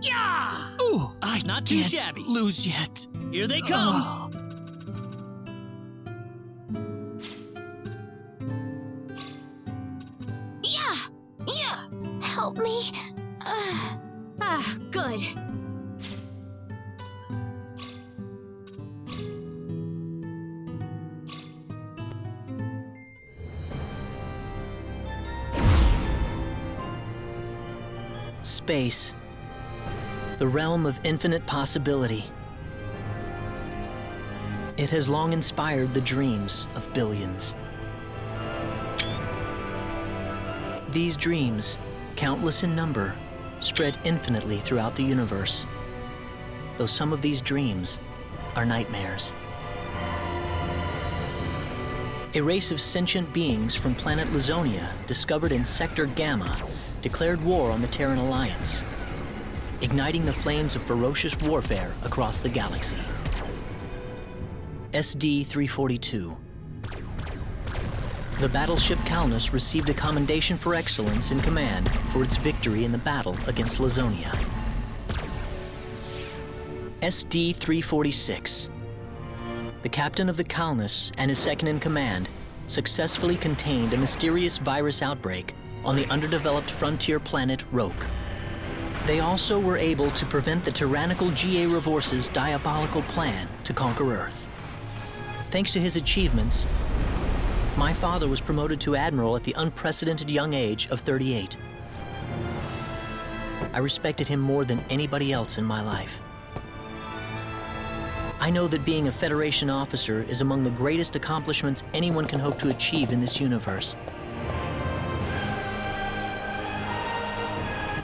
Yeah! Ooh, Not too shabby. lose yet. Here they come. Oh. Yeah! Yeah! Help me. Good. Space. The realm of infinite possibility. It has long inspired the dreams of billions. These dreams, countless in number, spread infinitely throughout the universe, though some of these dreams are nightmares. A race of sentient beings from planet Lazonia, discovered in Sector Gamma, declared war on the Terran Alliance, igniting the flames of ferocious warfare across the galaxy. SD-342. The battleship Calnus received a commendation for excellence in command for its victory in the battle against Lazonia. SD-346. The captain of the Calnus and his second-in-command successfully contained a mysterious virus outbreak on the underdeveloped frontier planet Roke. They also were able to prevent the tyrannical G.A. Revorce's diabolical plan to conquer Earth. Thanks to his achievements, my father was promoted to admiral at the unprecedented young age of 38. I respected him more than anybody else in my life. I know that being a Federation officer is among the greatest accomplishments anyone can hope to achieve in this universe.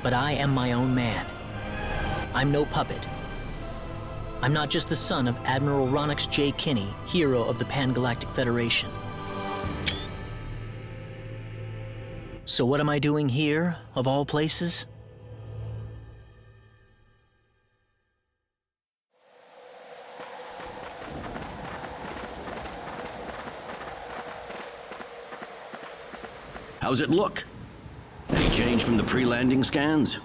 But I am my own man. I'm no puppet. I'm not just the son of Admiral Ronix J. Kinney, hero of the Pan-Galactic Federation. So what am I doing here, of all places? How's it look? Any change from the pre-landing scans?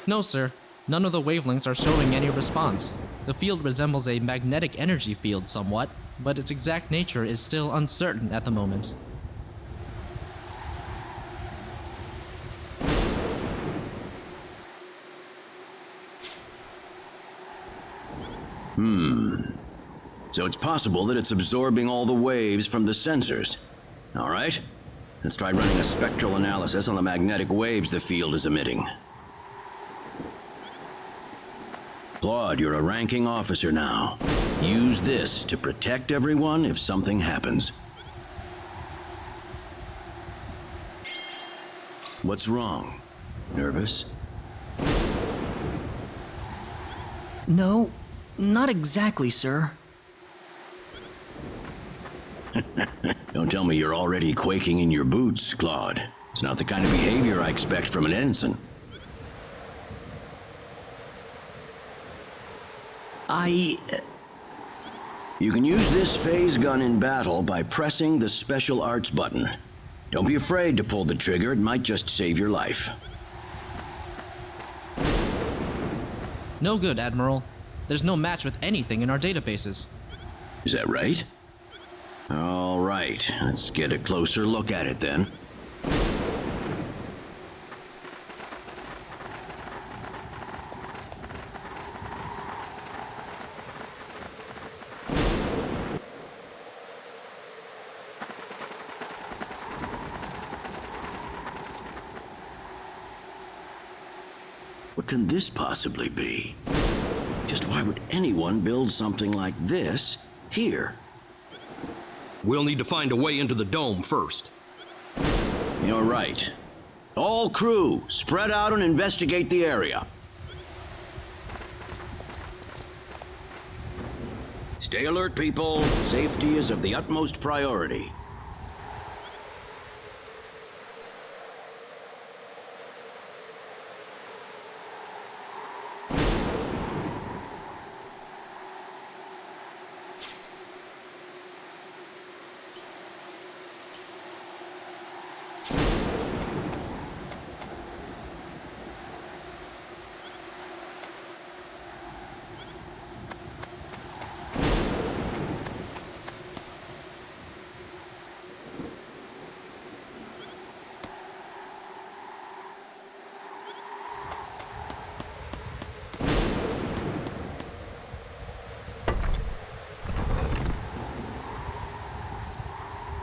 No, sir. None of the wavelengths are showing any response. The field resembles a magnetic energy field somewhat, but its exact nature is still uncertain at the moment. So it's possible that it's absorbing all the waves from the sensors. All right, let's try running a spectral analysis on the magnetic waves the field is emitting. Claude, you're a ranking officer now. Use this to protect everyone if something happens. What's wrong? Nervous? No, not exactly, sir. Don't tell me you're already quaking in your boots, Claude. It's not the kind of behavior I expect from an ensign. You can use this phase gun in battle by pressing the special arts button. Don't be afraid to pull the trigger, it might just save your life. No good, Admiral. There's no match with anything in our databases. Is that right? All right, let's get a closer look at it then. What can this possibly be? Just why would anyone build something like this here? We'll need to find a way into the dome first. You're right. All crew, spread out and investigate the area. Stay alert, people. Safety is of the utmost priority.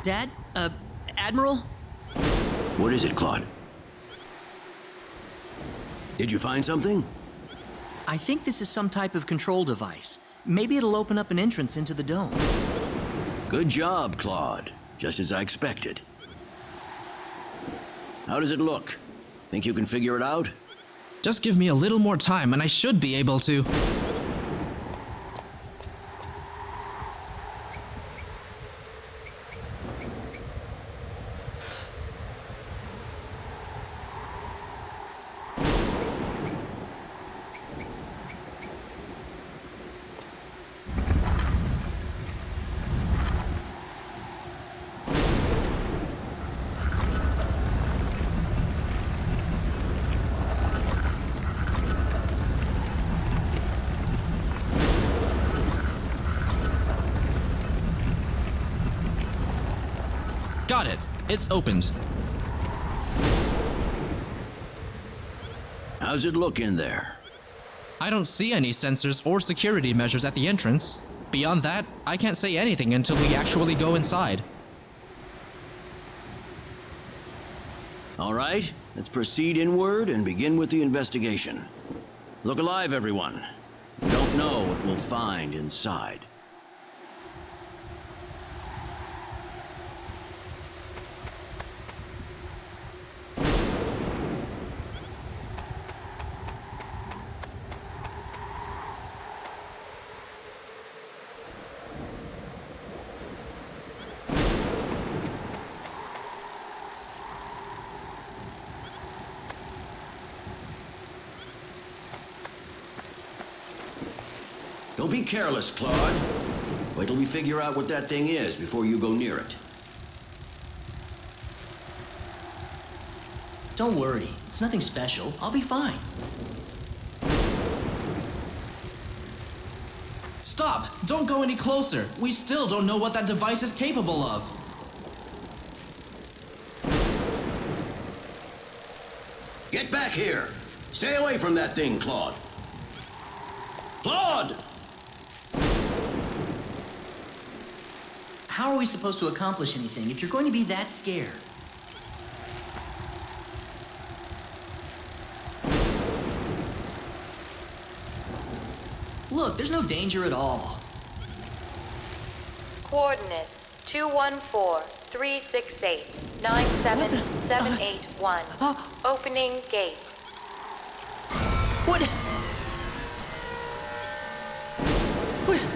Dad? Admiral? What is it, Claude? Did you find something? I think this is some type of control device. Maybe it'll open up an entrance into the dome. Good job, Claude. Just as I expected. How does it look? Think you can figure it out? Just give me a little more time and I should be able to. Got it. It's opened. How's it look in there? I don't see any sensors or security measures at the entrance. Beyond that, I can't say anything until we actually go inside. All right, let's proceed inward and begin with the investigation. Look alive, everyone. We don't know what we'll find inside. Don't be careless, Claude. Wait till we figure out what that thing is before you go near it. Don't worry. It's nothing special. I'll be fine. Stop! Don't go any closer! We still don't know what that device is capable of. Get back here! Stay away from that thing, Claude! Claude! How are we supposed to accomplish anything if you're going to be that scared? Look, there's no danger at all. Coordinates 214-368-97781. Opening gate. What?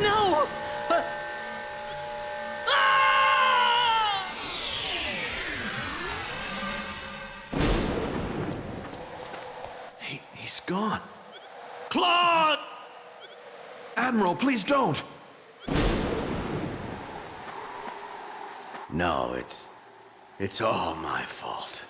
No! He's gone. Claude! Admiral, please don't! No, it's all my fault.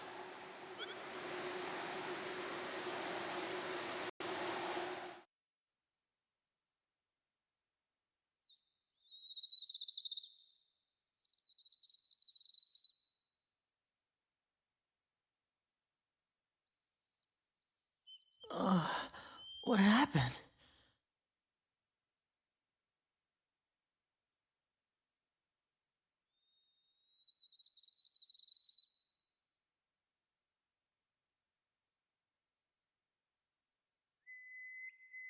What happened?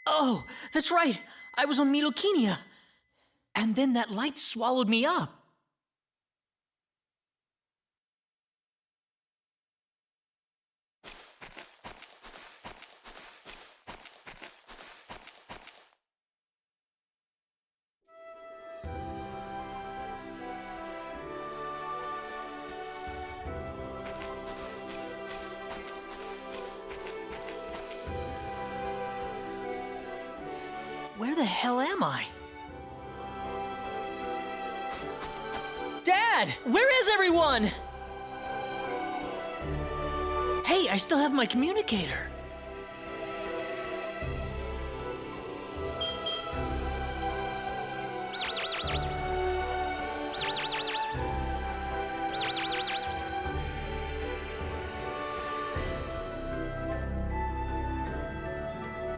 Oh, that's right. I was on Milokinia. And then that light swallowed me up. Where the hell am I? Dad! Where is everyone? Hey, I still have my communicator.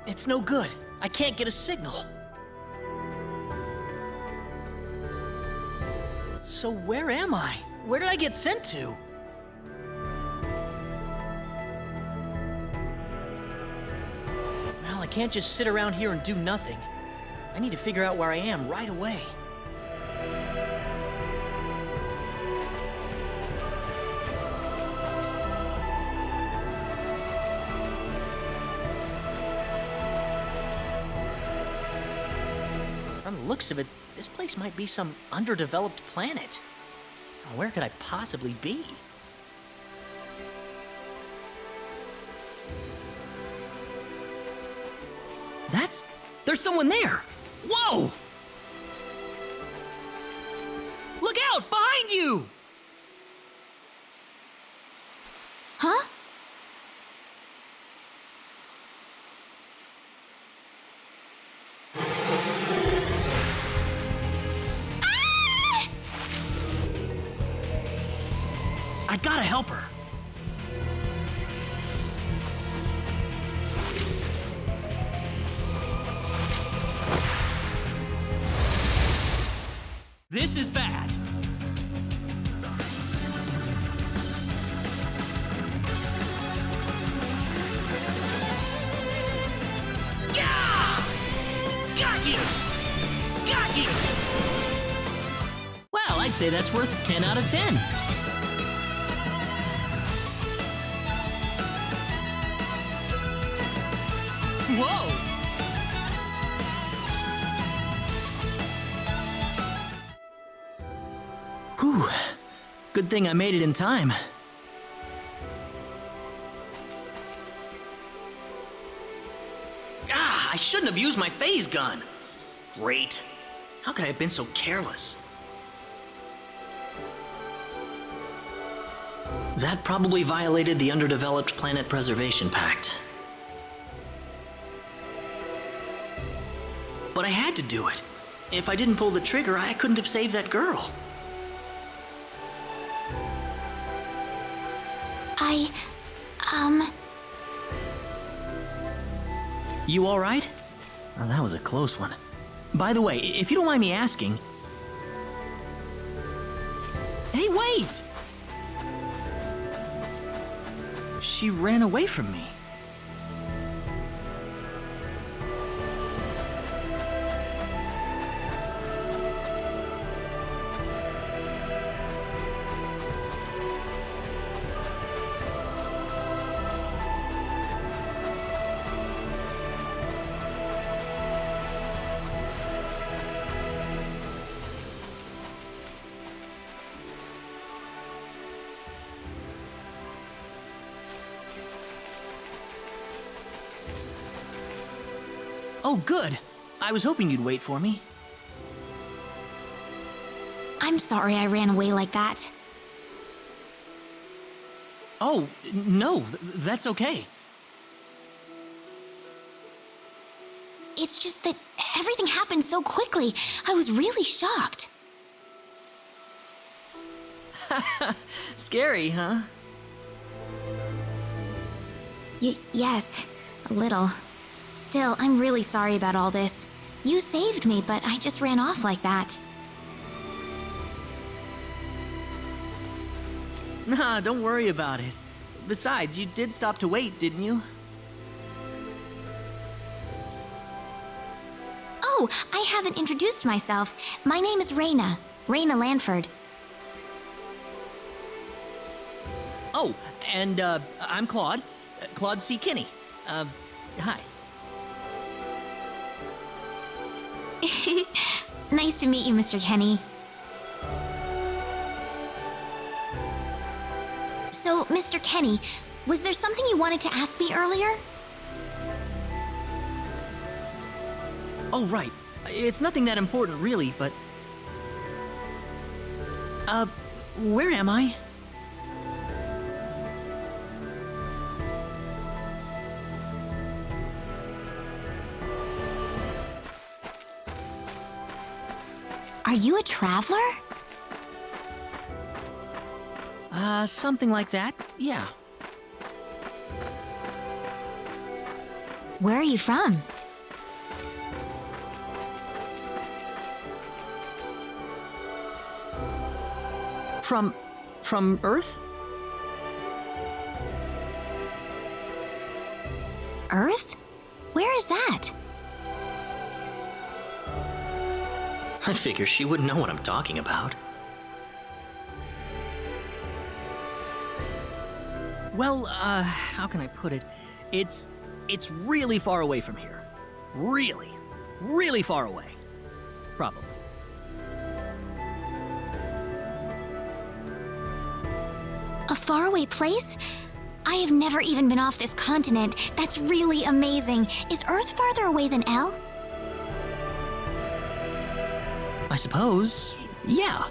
It's no good. I can't get a signal. So where am I? Where did I get sent to? Well, I can't just sit around here and do nothing. I need to figure out where I am right away. From the looks of it, this place might be some underdeveloped planet. Now, where could I possibly be? There's someone there! Whoa! Look out! Behind you! Huh? I gotta help her. This is bad. Gah! Got you! Got you! Well, I'd say that's worth 10 out of 10. Whoa! Whew. Good thing I made it in time. Ah, I shouldn't have used my phase gun. Great. How could I have been so careless? That probably violated the Underdeveloped Planet Preservation Pact. But I had to do it. If I didn't pull the trigger, I couldn't have saved that girl. You all right? Oh, that was a close one. By the way, if you don't mind me asking... Hey, wait! She ran away from me. Oh, good. I was hoping you'd wait for me. I'm sorry I ran away like that. Oh, no, that's okay. It's just that everything happened so quickly. I was really shocked. Scary, huh? Yes, a little. Still, I'm really sorry about all this. You saved me, but I just ran off like that. Nah, don't worry about it. Besides, you did stop to wait, didn't you? Oh, I haven't introduced myself. My name is Reyna. Reyna Lanford. Oh, and, I'm Claude. Claude C. Kinney. Hi. Nice to meet you, Mr. Kenny. So, Mr. Kenny, was there something you wanted to ask me earlier? Oh, right. It's nothing that important, really, but... where am I? Are you a traveler? Something like that, yeah. Where are you from? From From Earth? Earth? Where is that? I'd figure she wouldn't know what I'm talking about. Well, how can I put it? It's really far away from here. Really, really far away. Probably. A faraway place? I have never even been off this continent. That's really amazing. Is Earth farther away than L? I suppose, yeah.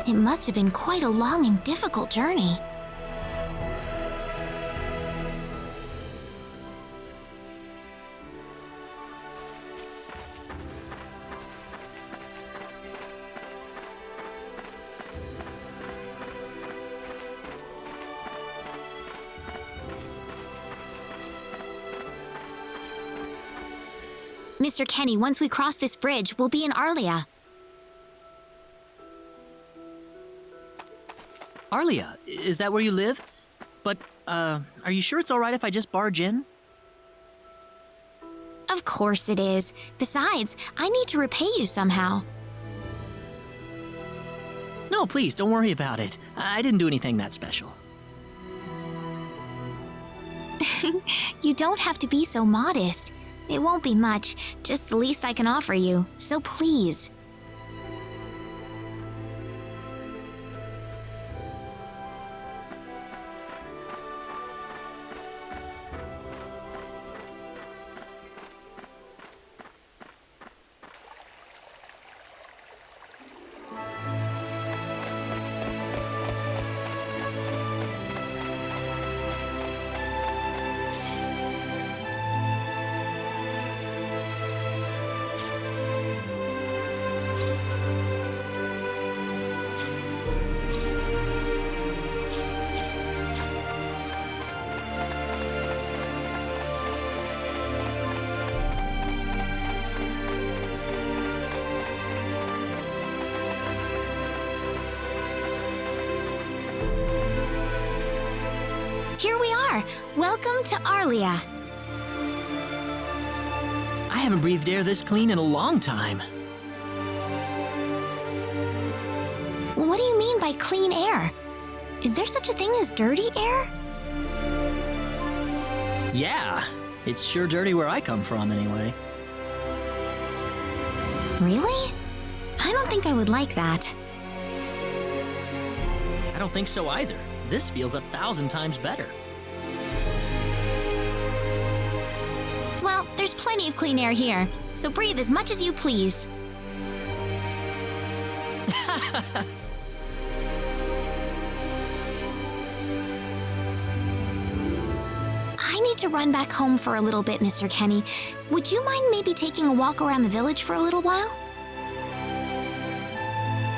It must have been quite a long and difficult journey. Mr. Kenny, once we cross this bridge, we'll be in Arlia. Arlia, is that where you live? But, are you sure it's alright if I just barge in? Of course it is. Besides, I need to repay you somehow. No, please, don't worry about it. I didn't do anything that special. You don't have to be so modest. It won't be much, just the least I can offer you, so please. Here we are! Welcome to Arlia. I haven't breathed air this clean in a long time. What do you mean by clean air? Is there such a thing as dirty air? Yeah, it's sure dirty where I come from anyway. Really? I don't think I would like that. I don't think so either. This feels 1,000 times better. Well, there's plenty of clean air here, so breathe as much as you please. I need to run back home for a little bit, Mr. Kenny. Would you mind maybe taking a walk around the village for a little while?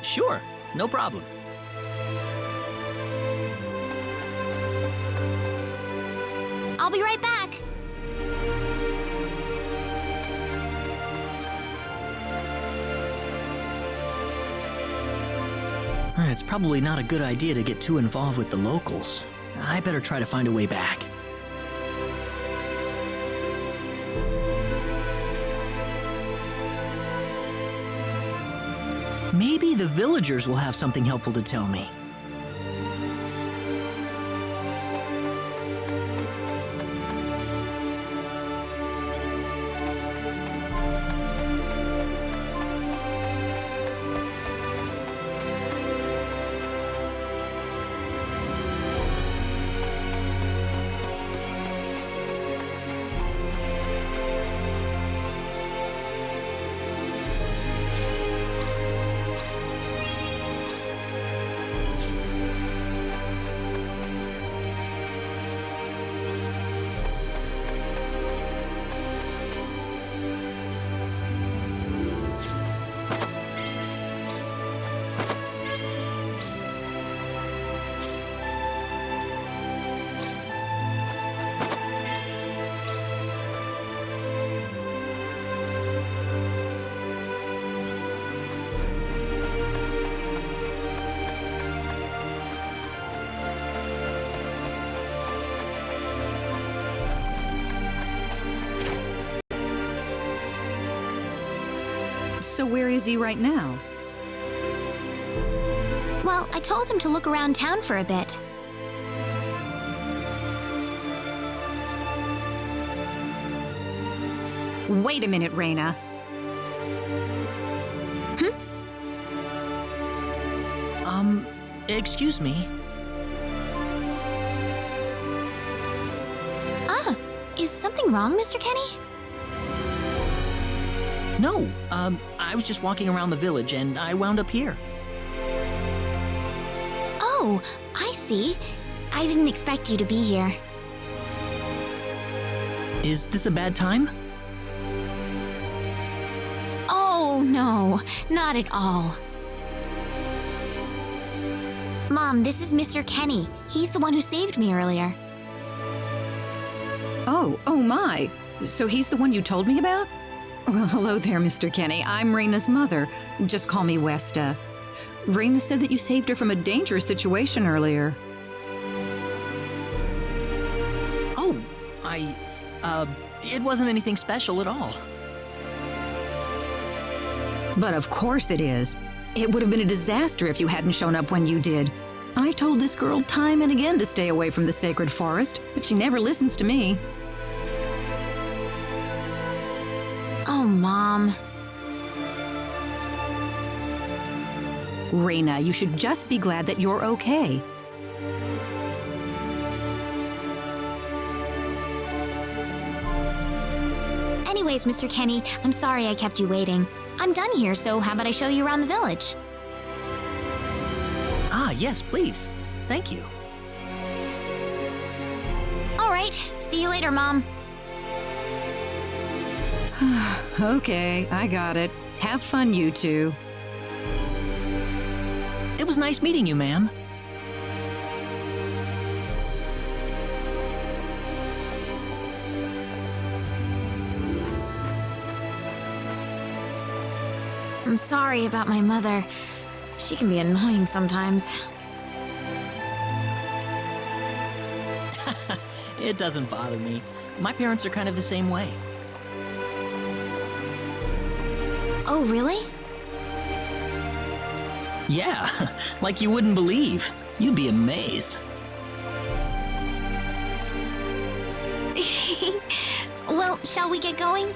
Sure, no problem. I'll be right back. It's probably not a good idea to get too involved with the locals. I better try to find a way back. Maybe the villagers will have something helpful to tell me. So where is he right now? Well, I told him to look around town for a bit. Wait a minute, Raina. Excuse me. Ah, is something wrong, Mr. Kenny? No, I was just walking around the village and I wound up here. Oh, I see. I didn't expect you to be here. Is this a bad time? Oh, no, not at all. Mom, this is Mr. Kenny. He's the one who saved me earlier. Oh my. So he's the one you told me about? Well, hello there, Mr. Kenny. I'm Raina's mother. Just call me Westa. Raina said that you saved her from a dangerous situation earlier. Oh, it wasn't anything special at all. But of course it is. It would have been a disaster if you hadn't shown up when you did. I told this girl time and again to stay away from the sacred forest, but she never listens to me. Oh, Mom. Raina, you should just be glad that you're okay. Anyways, Mr. Kenny, I'm sorry I kept you waiting. I'm done here, so how about I show you around the village? Ah, yes, please. Thank you. All right, see you later, Mom. Okay, I got it. Have fun, you two. It was nice meeting you, ma'am. I'm sorry about my mother. She can be annoying sometimes. It doesn't bother me. My parents are kind of the same way. Oh, really? Yeah, like you wouldn't believe. You'd be amazed. Well, shall we get going?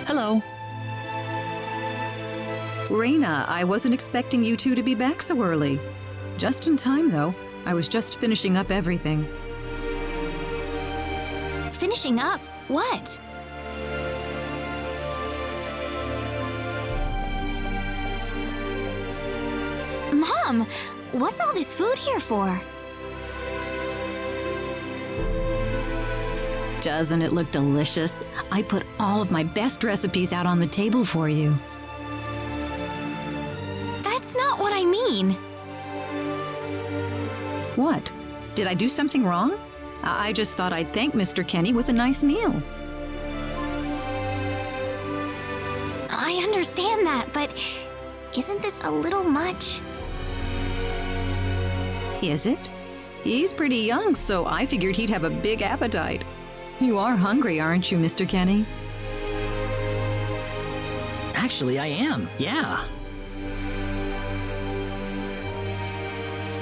Hello. Raina, I wasn't expecting you two to be back so early. Just in time, though. I was just finishing up everything. Finishing up? What? Mom, what's all this food here for? Doesn't it look delicious? I put all of my best recipes out on the table for you. That's not what I mean. What? Did I do something wrong? I just thought I'd thank Mr. Kenny with a nice meal. I understand that, but isn't this a little much? Is it? He's pretty young, so I figured he'd have a big appetite. You are hungry, aren't you, Mr. Kenny? Actually, I am, yeah.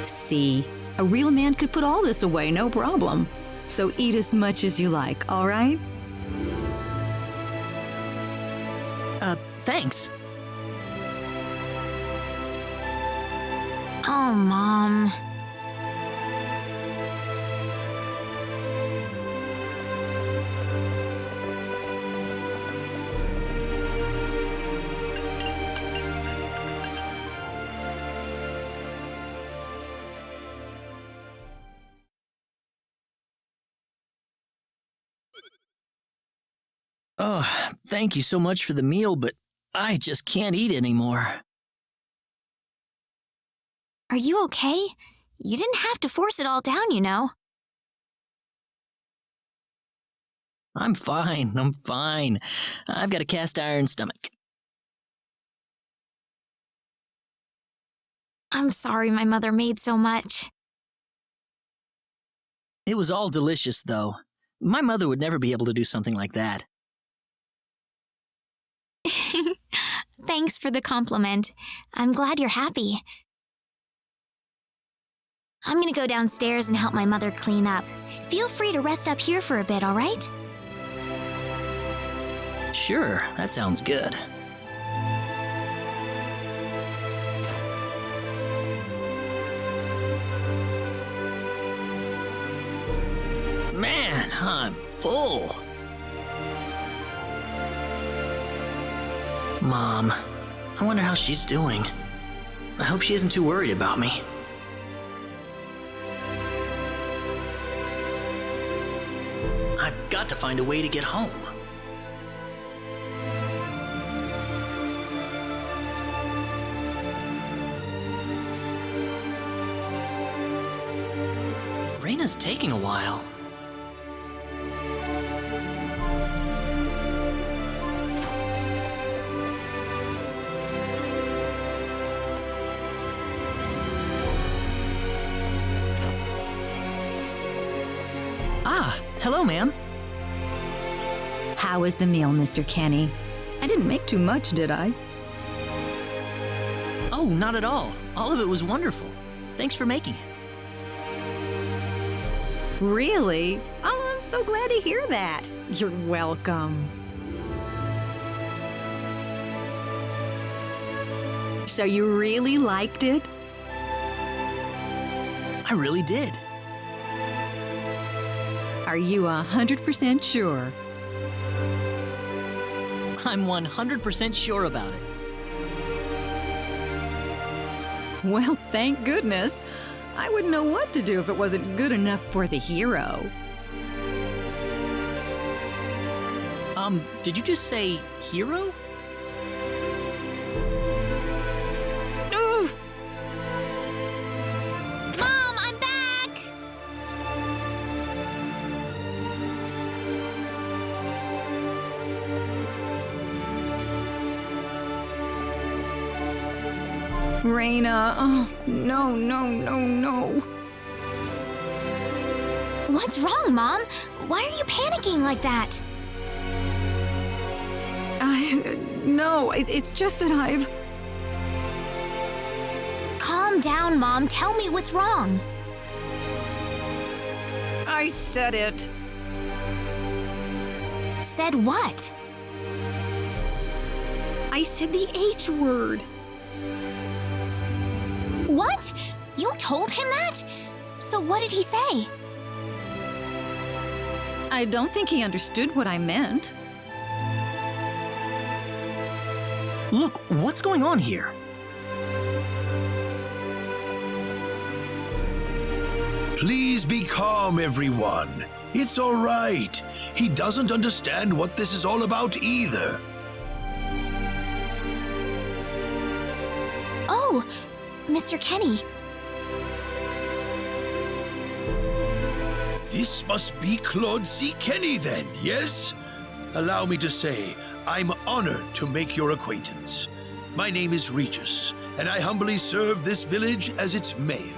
See, a real man could put all this away, no problem. So eat as much as you like, all right? Thanks. Oh, Mom. Oh, thank you so much for the meal, but I just can't eat anymore. Are you okay? You didn't have to force it all down, you know. I'm fine, I'm fine. I've got a cast iron stomach. I'm sorry my mother made so much. It was all delicious, though. My mother would never be able to do something like that. Thanks for the compliment. I'm glad you're happy. I'm gonna go downstairs and help my mother clean up. Feel free to rest up here for a bit, all right? Sure, that sounds good. Man, I'm full. Mom, I wonder how she's doing. I hope she isn't too worried about me. I've got to find a way to get home. Raina's taking a while. Ah, hello, ma'am. How was the meal, Mr. Kenny? I didn't make too much, did I? Oh, not at all. All of it was wonderful. Thanks for making it. Really? Oh, I'm so glad to hear that. You're welcome. So you really liked it? I really did. Are you 100% sure? I'm 100% sure about it. Well, thank goodness. I wouldn't know what to do if it wasn't good enough for the hero. Did you just say hero? Ugh. Mom, I'm back! Raina, oh, no, no, no, no. What's wrong, Mom? Why are you panicking like that? No, it's just that I've... Calm down, Mom. Tell me what's wrong. I said it. Said what? I said the H word. What? You told him that? So what did he say? I don't think he understood what I meant. Look, what's going on here? Please be calm, everyone. It's all right. He doesn't understand what this is all about either. Oh, Mr. Kenny. This must be Claude C. Kenny then, yes? Allow me to say, I'm honored to make your acquaintance. My name is Regis, and I humbly serve this village as its mayor.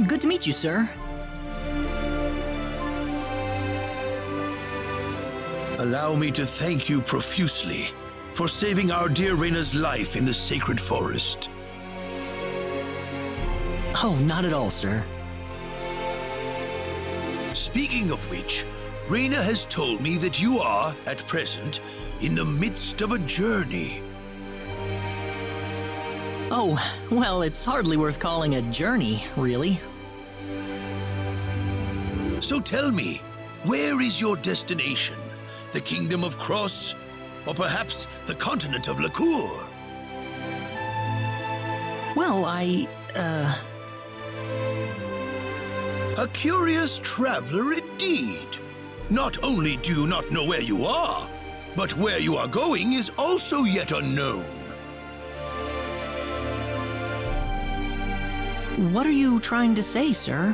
Good to meet you, sir. Allow me to thank you profusely for saving our dear Reina's life in the sacred forest. Oh, not at all, sir. Speaking of which, Reina has told me that you are, at present, in the midst of a journey. Oh, well, it's hardly worth calling a journey, really. So tell me, where is your destination? The Kingdom of Cross? Or perhaps the continent of Lacour? Well, A curious traveler indeed. Not only do you not know where you are, but where you are going is also yet unknown. What are you trying to say, sir?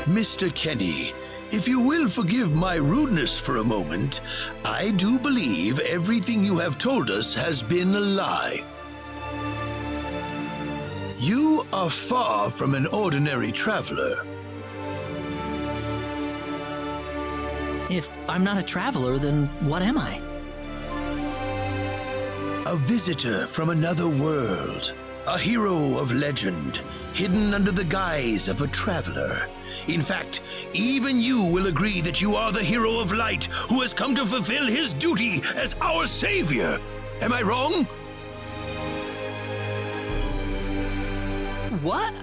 Mr. Kenny, if you will forgive my rudeness for a moment, I do believe everything you have told us has been a lie. You are far from an ordinary traveler. If I'm not a traveler, then what am I? A visitor from another world. A hero of legend, hidden under the guise of a traveler. In fact, even you will agree that you are the hero of light who has come to fulfill his duty as our savior. Am I wrong? What?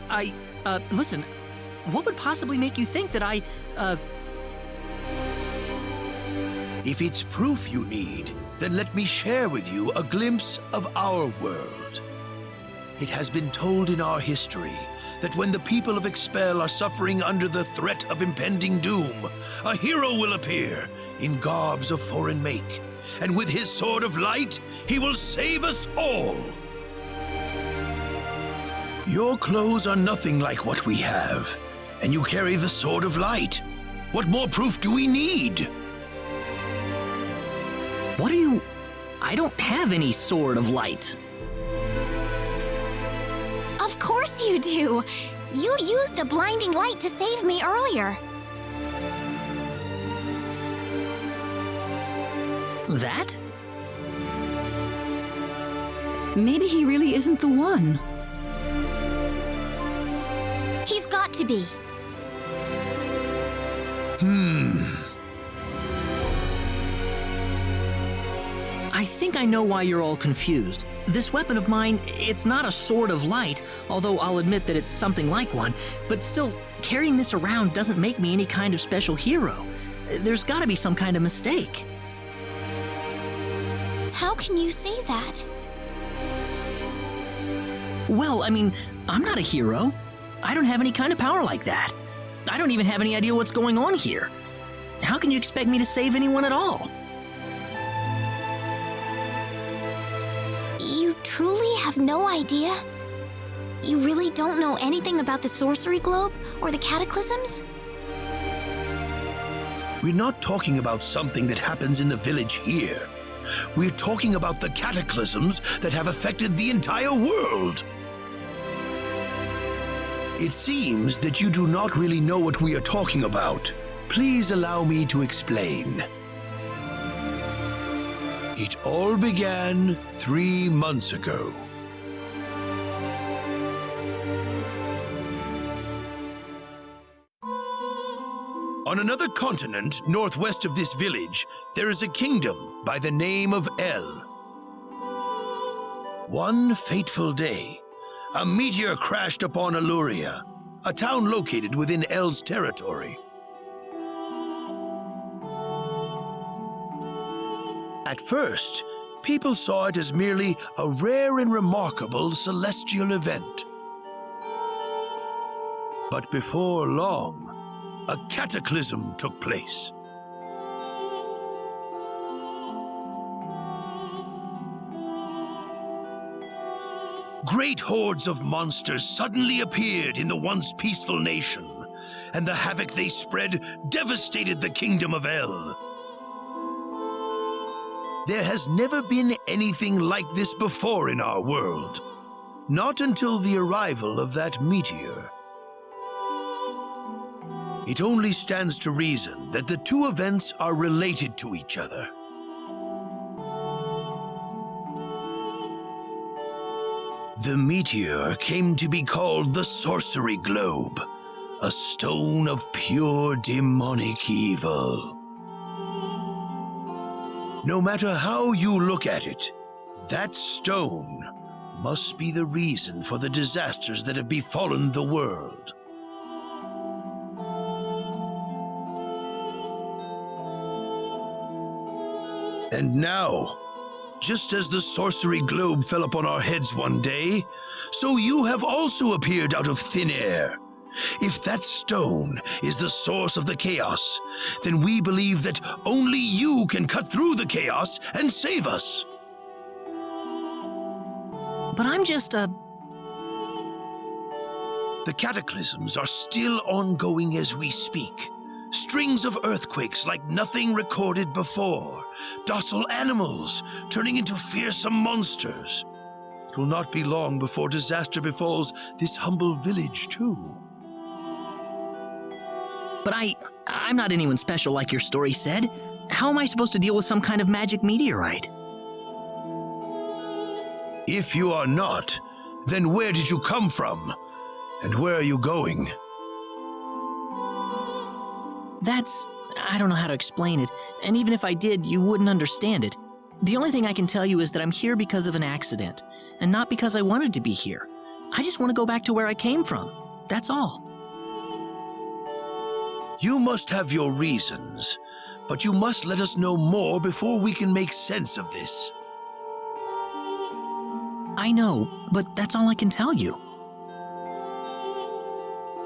Listen, what would possibly make you think that If it's proof you need, then let me share with you a glimpse of our world. It has been told in our history that when the people of Expel are suffering under the threat of impending doom, a hero will appear in garbs of foreign make, and with his sword of light, he will save us all. Your clothes are nothing like what we have, and you carry the sword of light. What more proof do we need? What are you... I don't have any sword of light. Of course you do. You used a blinding light to save me earlier. That? Maybe he really isn't the one. He's got to be. I think I know why you're all confused. This weapon of mine, it's not a sword of light, although I'll admit that it's something like one, but still, carrying this around doesn't make me any kind of special hero. There's gotta be some kind of mistake. How can you say that? Well, I mean, I'm not a hero. I don't have any kind of power like that. I don't even have any idea what's going on here. How can you expect me to save anyone at all? You truly have no idea? You really don't know anything about the sorcery globe or the cataclysms? We're not talking about something that happens in the village here. We're talking about the cataclysms that have affected the entire world. It seems that you do not really know what we are talking about. Please allow me to explain. It all began 3 months ago. On another continent, northwest of this village, there is a kingdom by the name of El. One fateful day, a meteor crashed upon Aluria, a town located within El's territory. At first, people saw it as merely a rare and remarkable celestial event. But before long, a cataclysm took place. Great hordes of monsters suddenly appeared in the once peaceful nation, and the havoc they spread devastated the kingdom of El. There has never been anything like this before in our world, not until the arrival of that meteor. It only stands to reason that the two events are related to each other. The meteor came to be called the Sorcery Globe, a stone of pure demonic evil. No matter how you look at it, that stone must be the reason for the disasters that have befallen the world. And now, just as the Sorcery Globe fell upon our heads one day, so you have also appeared out of thin air. If that stone is the source of the chaos, then we believe that only you can cut through the chaos and save us. But I'm just a... The cataclysms are still ongoing as we speak. Strings of earthquakes like nothing recorded before. Docile animals turning into fearsome monsters. It will not be long before disaster befalls this humble village, too. But I'm not anyone special like your story said. How am I supposed to deal with some kind of magic meteorite? If you are not, then where did you come from? And where are you going? I don't know how to explain it, and even if I did, you wouldn't understand it. The only thing I can tell you is that I'm here because of an accident, and not because I wanted to be here. I just want to go back to where I came from. That's all. You must have your reasons, but you must let us know more before we can make sense of this. I know, but that's all I can tell you.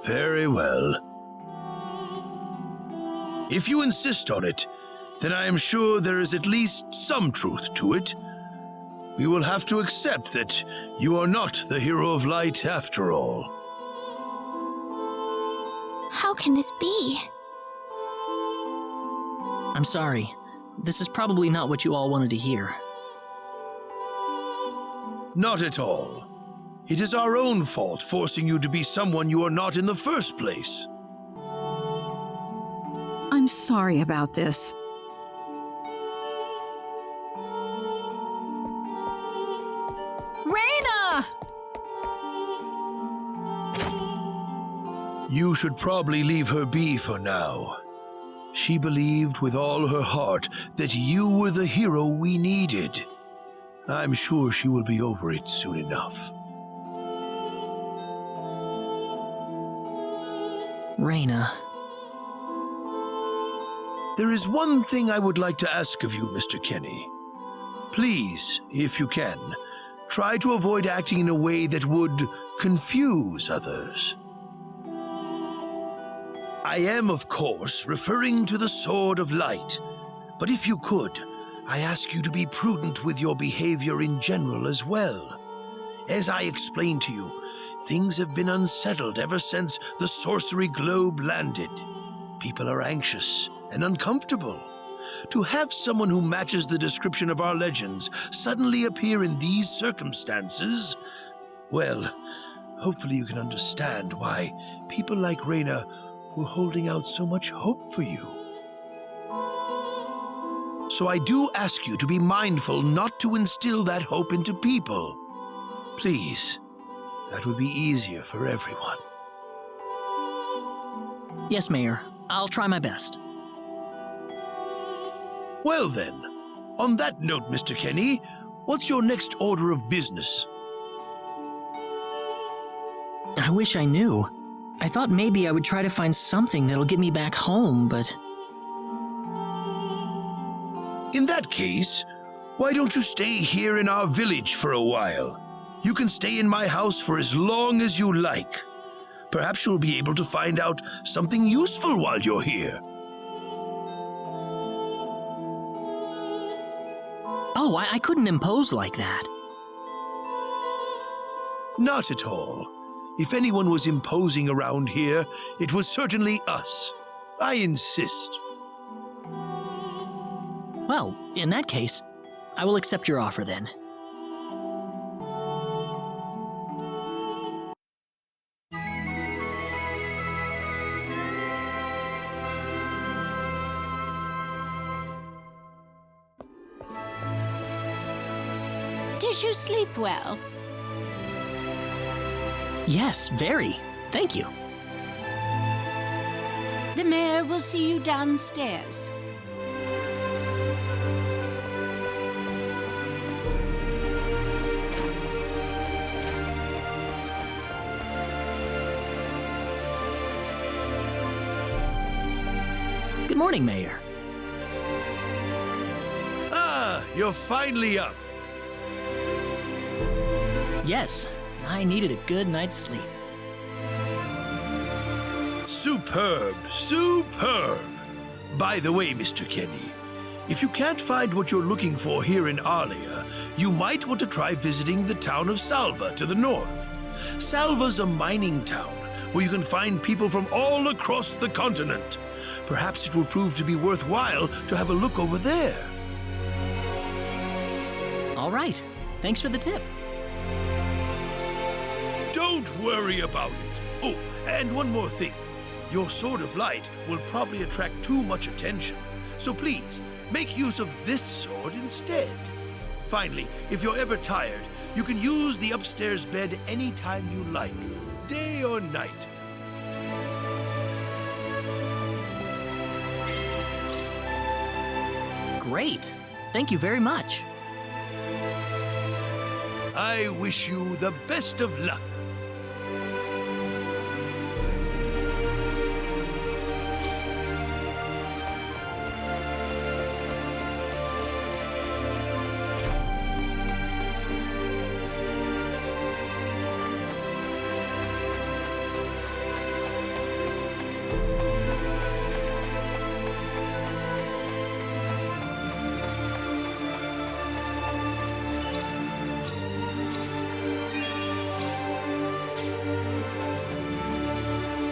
Very well. If you insist on it, then I am sure there is at least some truth to it. We will have to accept that you are not the hero of light after all. How can this be? I'm sorry. This is probably not what you all wanted to hear. Not at all. It is our own fault forcing you to be someone you are not in the first place. I'm sorry about this. Reina! You should probably leave her be for now. She believed with all her heart that you were the hero we needed. I'm sure she will be over it soon enough. Reina. There is one thing I would like to ask of you, Mr. Kenny. Please, if you can, try to avoid acting in a way that would confuse others. I am, of course, referring to the Sword of Light, but if you could, I ask you to be prudent with your behavior in general as well. As I explained to you, things have been unsettled ever since the Sorcery Globe landed. People are anxious and uncomfortable. To have someone who matches the description of our legends suddenly appear in these circumstances, well, hopefully you can understand why people like Reina were holding out so much hope for you. So I do ask you to be mindful not to instill that hope into people. Please, that would be easier for everyone. Yes, Mayor. I'll try my best. Well then, on that note, Mr. Kenny, what's your next order of business? I wish I knew. I thought maybe I would try to find something that'll get me back home, but... In that case, why don't you stay here in our village for a while? You can stay in my house for as long as you like. Perhaps you'll be able to find out something useful while you're here. Oh, I couldn't impose like that. Not at all. If anyone was imposing around here, it was certainly us. I insist. Well, in that case, I will accept your offer then. Did you sleep well? Yes, very. Thank you. The mayor will see you downstairs. Good morning, Mayor. Ah, you're finally up. Yes, I needed a good night's sleep. Superb, superb. By the way, Mr. Kenny, if you can't find what you're looking for here in Arlia, you might want to try visiting the town of Salva to the north. Salva's a mining town where you can find people from all across the continent. Perhaps it will prove to be worthwhile to have a look over there. All right. Thanks for the tip. Don't worry about it. Oh, and one more thing. Your sword of light will probably attract too much attention. So please, make use of this sword instead. Finally, if you're ever tired, you can use the upstairs bed anytime you like, day or night. Great. Thank you very much. I wish you the best of luck.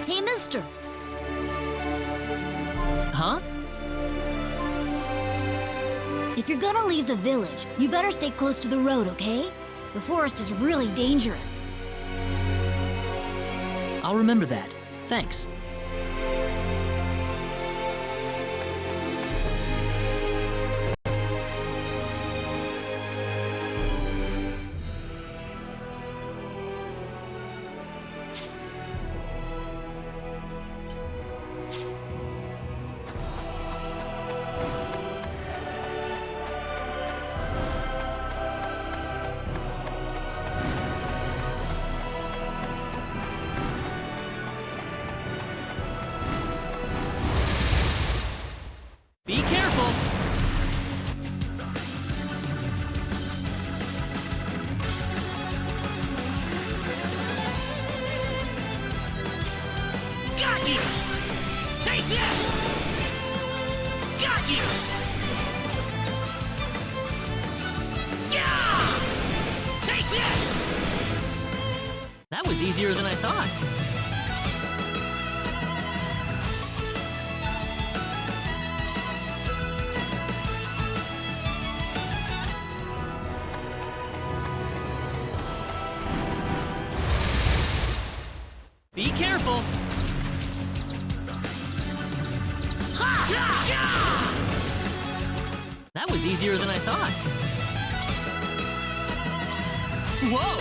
Hey, mister. Huh? If you're gonna leave the village, you better stay close to the road, okay? The forest is really dangerous. I'll remember that. Thanks. Be careful! Got you! Take this! Got you! Yeah! Take this! That was easier than I thought. Be careful! That was easier than I thought. Whoa!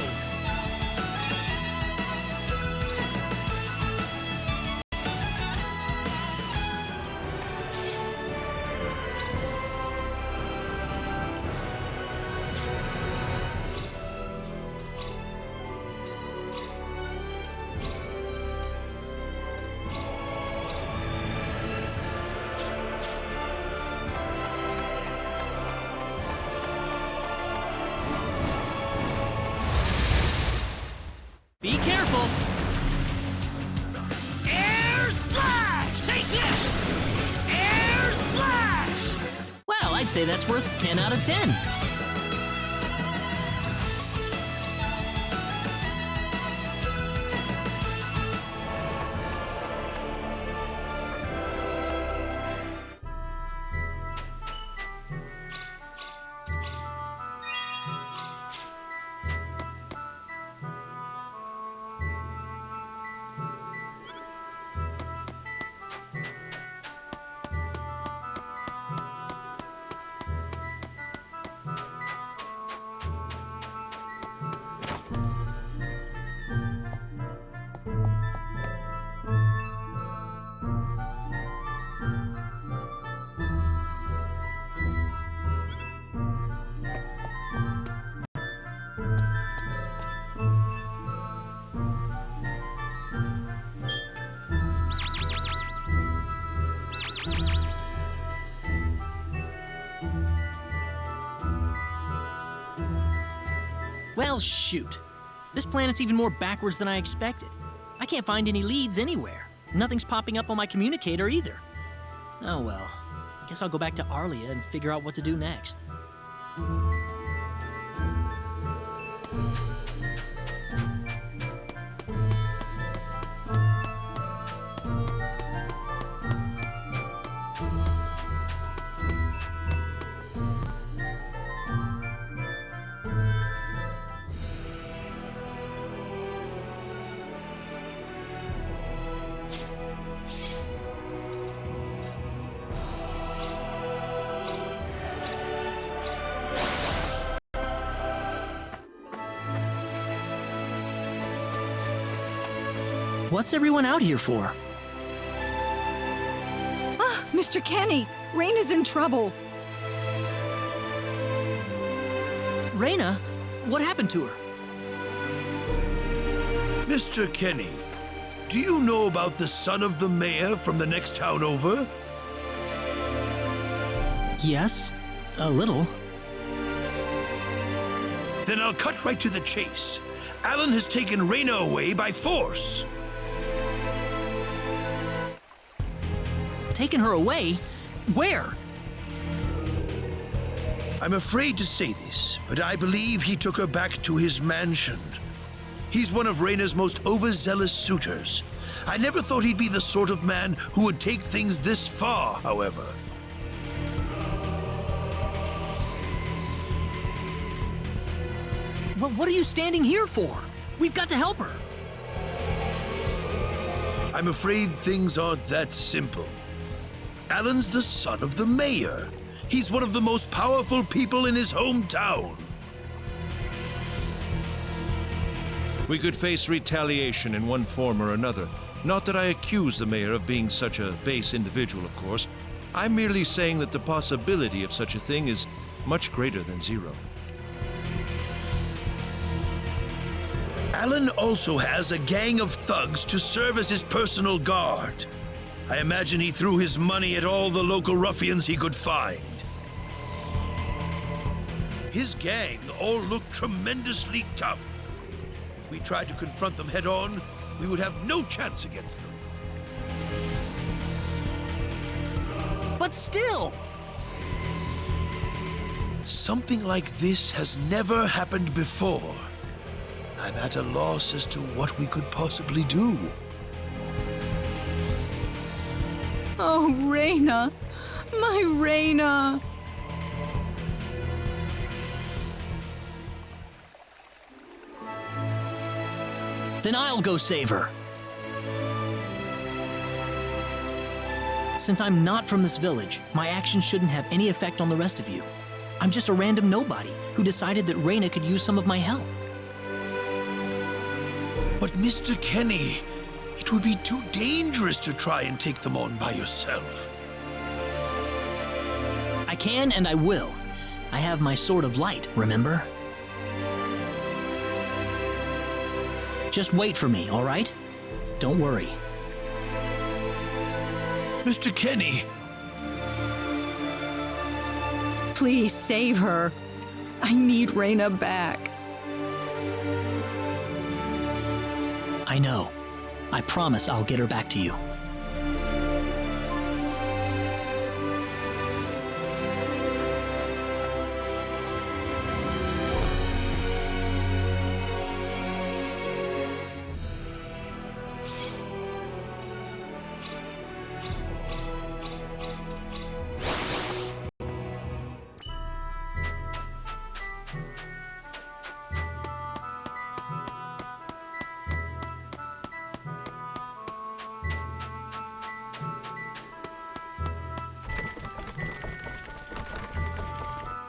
I'd say that's worth 10 out of 10. Well, shoot. This planet's even more backwards than I expected. I can't find any leads anywhere. Nothing's popping up on my communicator either. Oh well. I guess I'll go back to Arlia and figure out what to do next. What's everyone out here for? Ah, Mr. Kenny, Raina's in trouble. Raina? What happened to her? Mr. Kenny, do you know about the son of the mayor from the next town over? Yes, a little. Then I'll cut right to the chase. Alan has taken Raina away by force. Taken her away? Where? I'm afraid to say this, but I believe he took her back to his mansion. He's one of Raina's most overzealous suitors. I never thought he'd be the sort of man who would take things this far, however. Well, what are you standing here for? We've got to help her. I'm afraid things aren't that simple. Alan's the son of the mayor. He's one of the most powerful people in his hometown. We could face retaliation in one form or another. Not that I accuse the mayor of being such a base individual, of course. I'm merely saying that the possibility of such a thing is much greater than zero. Alan also has a gang of thugs to serve as his personal guard. I imagine he threw his money at all the local ruffians he could find. His gang all look tremendously tough. If we tried to confront them head-on, we would have no chance against them. But still! Something like this has never happened before. I'm at a loss as to what we could possibly do. Oh, Raina. My Raina. Then I'll go save her. Since I'm not from this village, my actions shouldn't have any effect on the rest of you. I'm just a random nobody who decided that Raina could use some of my help. But Mr. Kenny, it would be too dangerous to try and take them on by yourself. I can and I will. I have my sword of light, remember? Just wait for me, all right? Don't worry. Mr. Kenny! Please save her. I need Raina back. I know. I promise I'll get her back to you.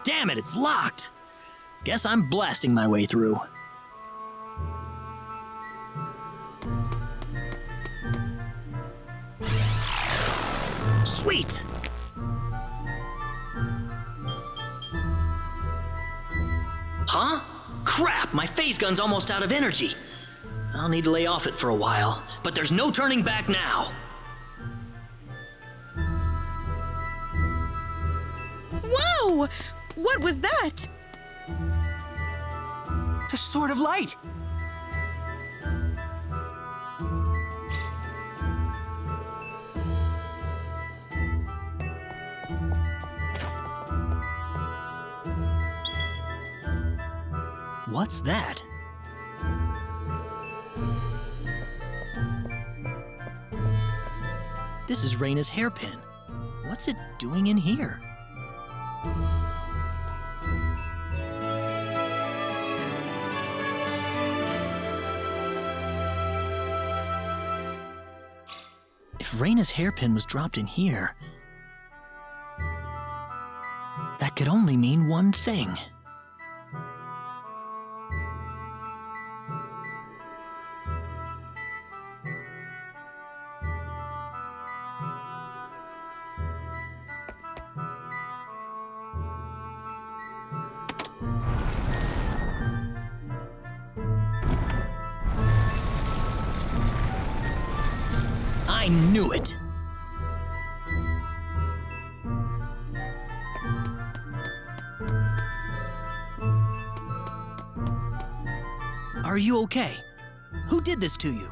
Damn it, it's locked. Guess I'm blasting my way through. Sweet! Huh? Crap, my phase gun's almost out of energy. I'll need to lay off it for a while, but there's no turning back now. Whoa! What was that? The Sword of Light! What's that? This is Reyna's hairpin. What's it doing in here? If Reyna's hairpin was dropped in here, that could only mean one thing. I knew it! Are you okay? Who did this to you?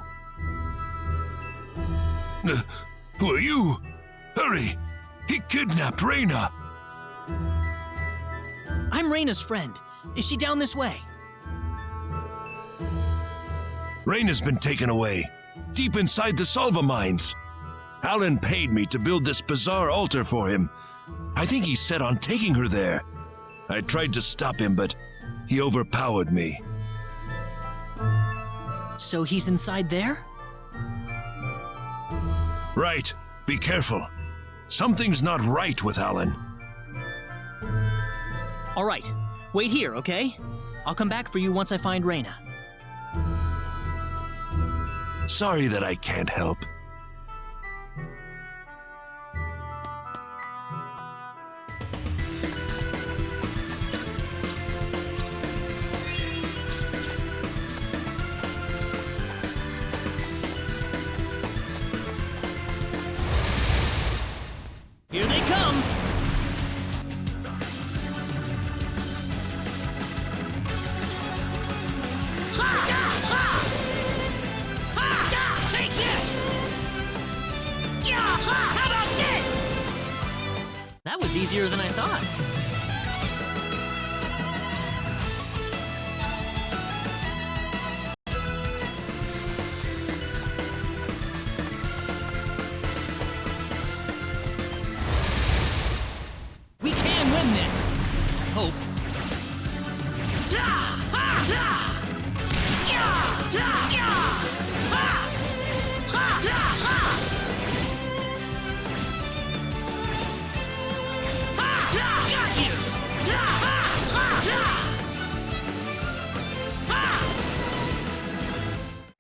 Who are you? Hurry! He kidnapped Reyna! I'm Reyna's friend. Is she down this way? Reyna's been taken away, deep inside the Salva mines. Alan paid me to build this bizarre altar for him. I think he's set on taking her there. I tried to stop him, but he overpowered me. So he's inside there? Right. Be careful. Something's not right with Alan. All right. Wait here, okay? I'll come back for you once I find Reyna. Sorry that I can't help. Here they come! Take this! Yeah! How about this? That was easier than I thought. We can win this! I hope.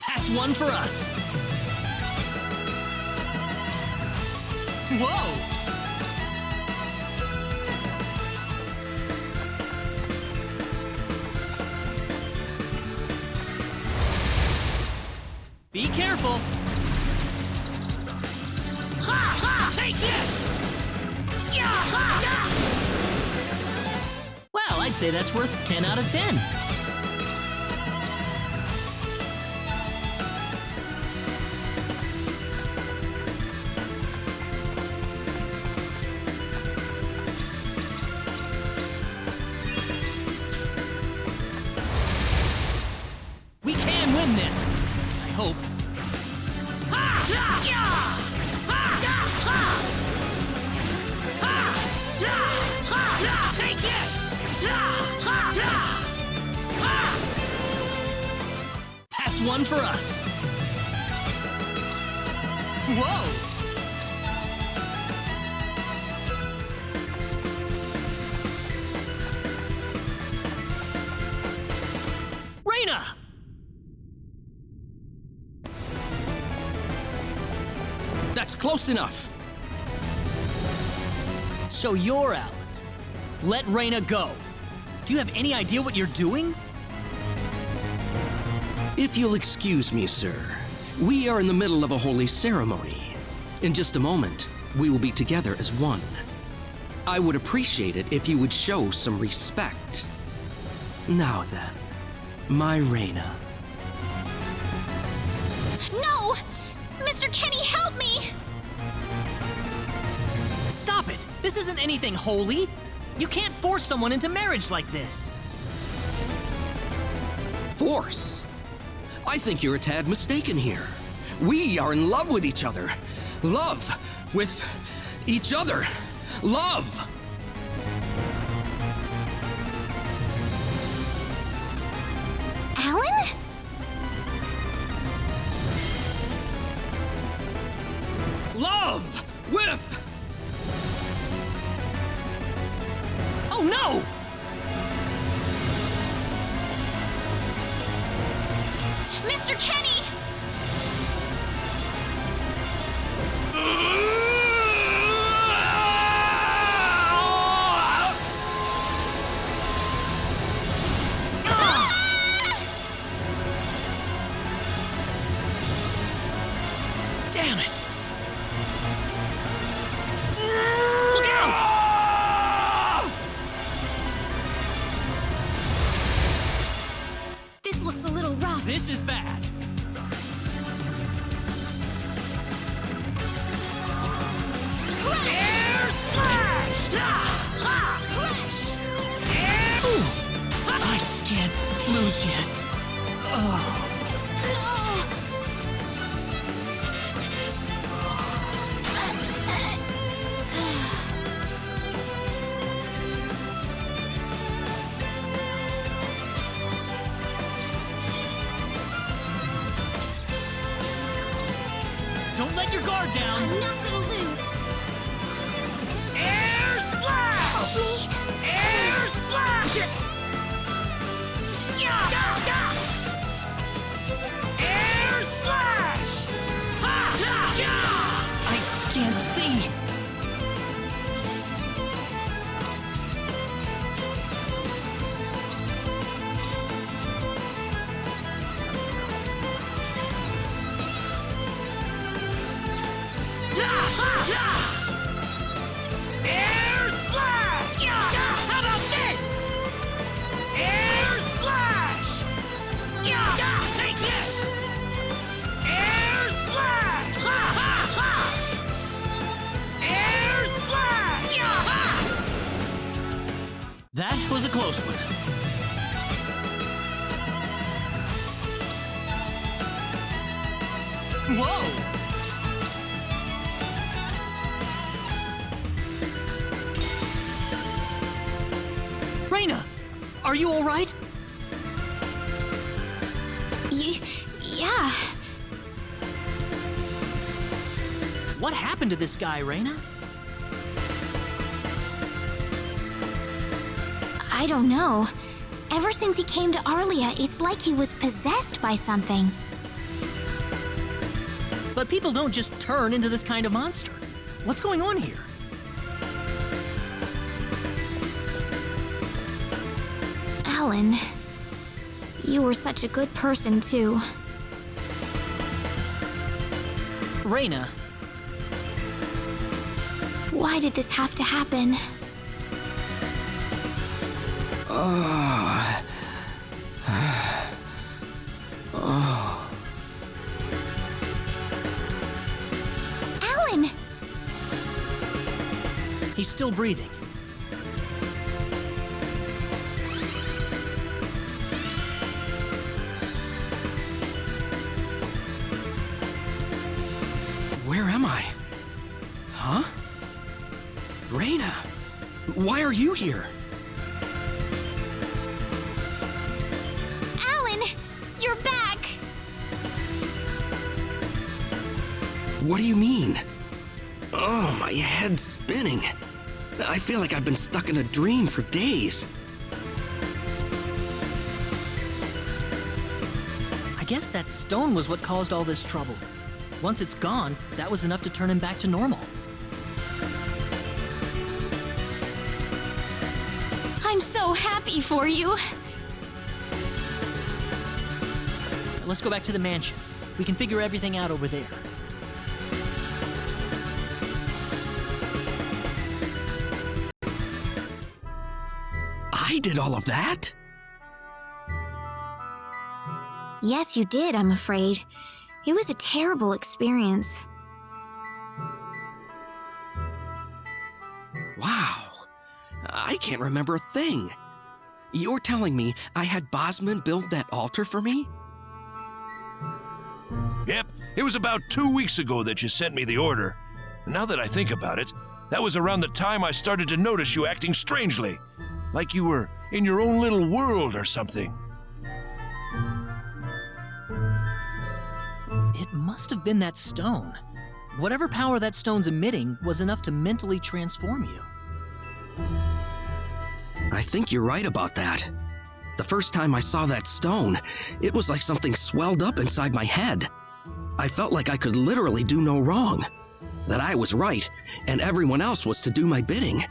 That's one for us. Whoa! Be careful! Take this! Well, I'd say that's worth 10 out of 10. We can win this! I hope. Take this! That's one for us. Whoa! Close enough. So you're Alan. Let Reyna go. Do you have any idea what you're doing? If you'll excuse me, sir, we are in the middle of a holy ceremony. In just a moment, we will be together as one. I would appreciate it if you would show some respect. Now then, my Reyna. No! Mr. Kenny, help me! Stop it! This isn't anything holy! You can't force someone into marriage like this! Force? I think you're a tad mistaken here. We are in love with each other. Love with each other. Love! Alan? Love with... Oh no! Mr. Kenny! Damn it! Look out! This looks a little rough. This is bad. Air slash! Ha! Crash! I can't lose yet. Oh. Don't let your guard down. I'm not gonna lose. Air slash! Help me. Air slash! Air slash! Ha! I can't see. Air slash! How about this? Air slash! Take this! Air slash! Air slash! That was a close one. Whoa! Reyna, are you all right? Yeah. What happened to this guy, Reyna? I don't know. Ever since he came to Arlia, it's like he was possessed by something. But people don't just turn into this kind of monster. What's going on here? Alan, you were such a good person, too. Reyna, Why did this have to happen? Alan! he's still breathing. Where am I? Huh? Reyna, why are you here? Alan! You're back! What do you mean? Oh, my head's spinning. I feel like I've been stuck in a dream for days. I guess that stone was what caused all this trouble. Once it's gone, that was enough to turn him back to normal. I'm so happy for you. Let's go back to the mansion. We can figure everything out over there. I did all of that? Yes, you did, I'm afraid. It was a terrible experience. Wow. I can't remember a thing. You're telling me I had Bosman build that altar for me? Yep, it was about 2 weeks ago that you sent me the order. And now that I think about it, that was around the time I started to notice you acting strangely. Like you were in your own little world or something. It must have been that stone. Whatever power that stone's emitting was enough to mentally transform you. I think you're right about that. The first time I saw that stone, it was like something swelled up inside my head. I felt like I could literally do no wrong. That I was right, and everyone else was to do my bidding.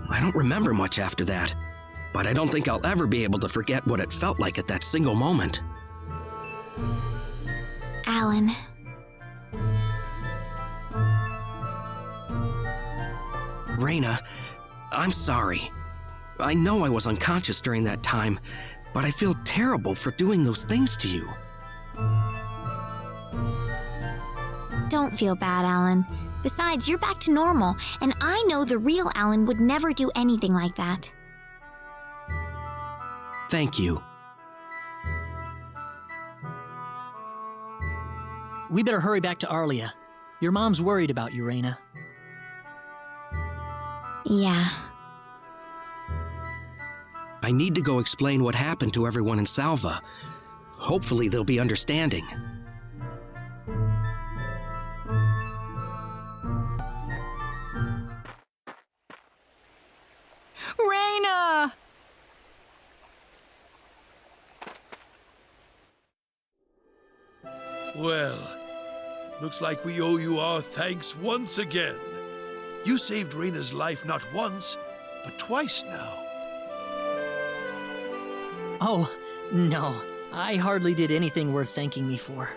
I don't remember much after that, but I don't think I'll ever be able to forget what it felt like at that single moment. Alan. Reyna, I'm sorry. I know I was unconscious during that time, but I feel terrible for doing those things to you. Don't feel bad, Alan. Besides, you're back to normal, and I know the real Alan would never do anything like that. Thank you. We better hurry back to Arlia. Your mom's worried about you, Reyna. Yeah. I need to go explain what happened to everyone in Salva. Hopefully they'll be understanding. Reyna! Well, looks like we owe you our thanks once again. You saved Reyna's life not once, but twice now. Oh, no. I hardly did anything worth thanking me for.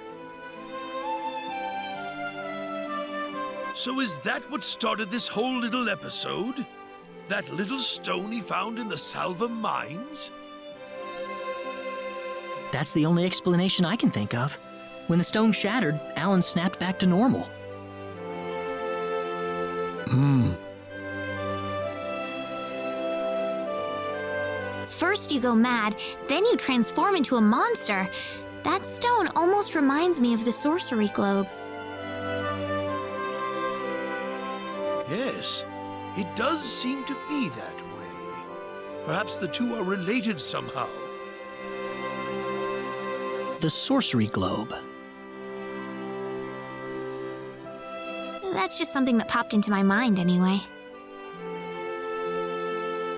So is that what started this whole little episode? That little stone he found in the Salva mines? That's the only explanation I can think of. When the stone shattered, Alan snapped back to normal. First you go mad, then you transform into a monster. That stone almost reminds me of the sorcery globe. Yes, it does seem to be that way. Perhaps the two are related somehow. The sorcery globe. That's just something that popped into my mind anyway.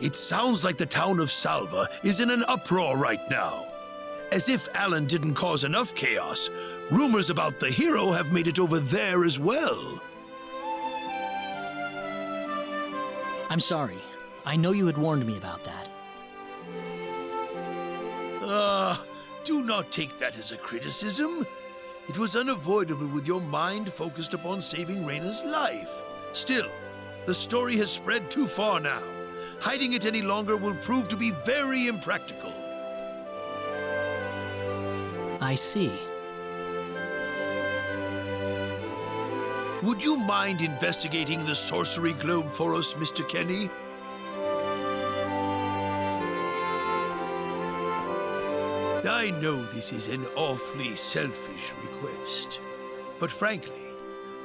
It sounds like the town of Salva is in an uproar right now. As if Alan didn't cause enough chaos, rumors about the hero have made it over there as well. I'm sorry. I know you had warned me about that. Do not take that as a criticism. It was unavoidable with your mind focused upon saving Reyna's life. Still, the story has spread too far now. Hiding it any longer will prove to be very impractical. I see. Would you mind investigating the sorcery globe for us, Mr. Kenny? I know this is an awfully selfish request, but frankly,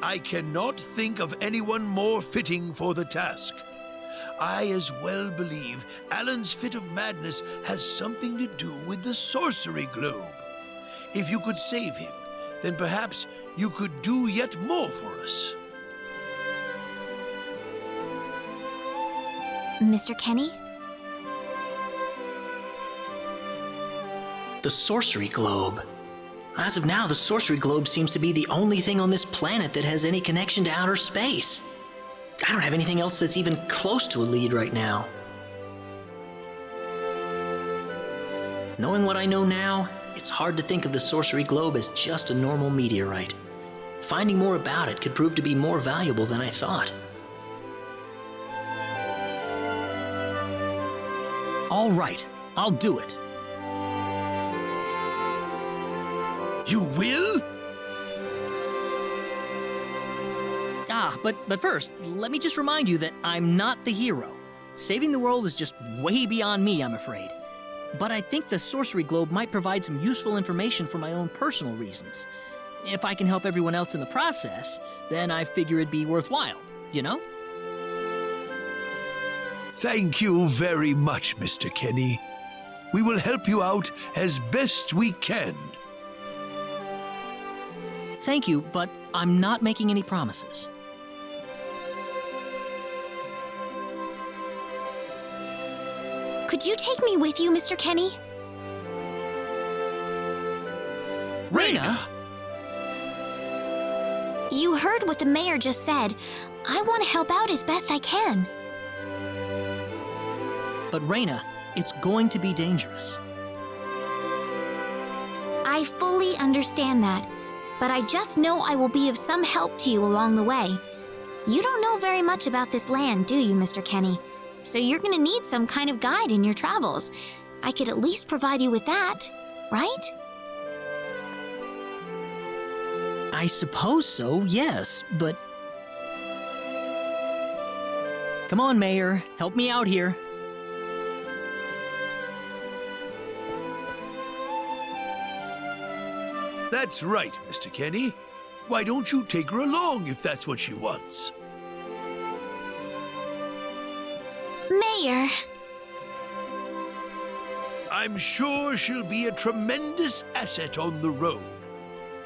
I cannot think of anyone more fitting for the task. I as well believe Alan's fit of madness has something to do with the sorcery globe. If you could save him, then perhaps you could do yet more for us. Mr. Kenny? The sorcery globe. As of now, the sorcery globe seems to be the only thing on this planet that has any connection to outer space. I don't have anything else that's even close to a lead right now. Knowing what I know now, it's hard to think of the sorcery globe as just a normal meteorite. Finding more about it could prove to be more valuable than I thought. All right, I'll do it. You will? But first, let me just remind you that I'm not the hero. Saving the world is just way beyond me, I'm afraid. But I think the sorcery globe might provide some useful information for my own personal reasons. If I can help everyone else in the process, then I figure it'd be worthwhile, you know? Thank you very much, Mr. Kenny. We will help you out as best we can. Thank you, but I'm not making any promises. Could you take me with you, Mr. Kenny? Reyna! You heard what the mayor just said. I want to help out as best I can. But Reyna, it's going to be dangerous. I fully understand that, but I just know I will be of some help to you along the way. You don't know very much about this land, do you, Mr. Kenny? So you're gonna need some kind of guide in your travels. I could at least provide you with that, right? I suppose so, yes, but... Come on, Mayor, help me out here. That's right, Mr. Kenny. Why don't you take her along if that's what she wants? Mayor. I'm sure she'll be a tremendous asset on the road.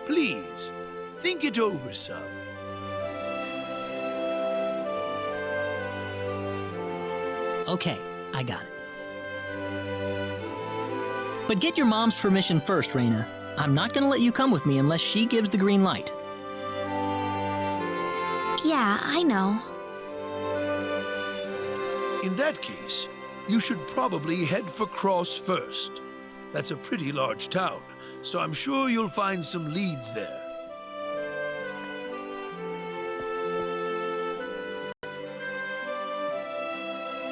Please, think it over some. Okay, I got it. But get your mom's permission first, Reyna. I'm not gonna let you come with me unless she gives the green light. Yeah, I know. In that case, you should probably head for Cross first. That's a pretty large town, so I'm sure you'll find some leads there.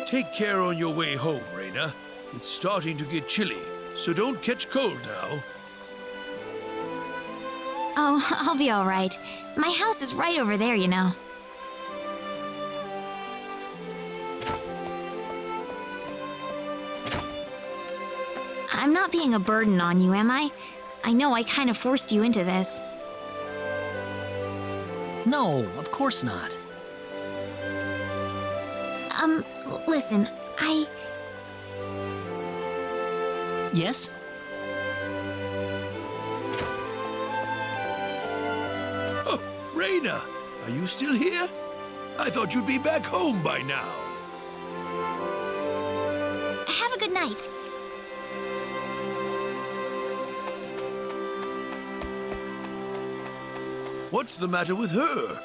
Take care on your way home, Reyna. It's starting to get chilly, so don't catch cold now. Oh, I'll be all right. My house is right over there, you know. I'm not being a burden on you, am I? I know I kind of forced you into this. No, of course not. Listen, Yes? Oh, Reyna, are you still here? I thought you'd be back home by now. Have a good night. What's the matter with her?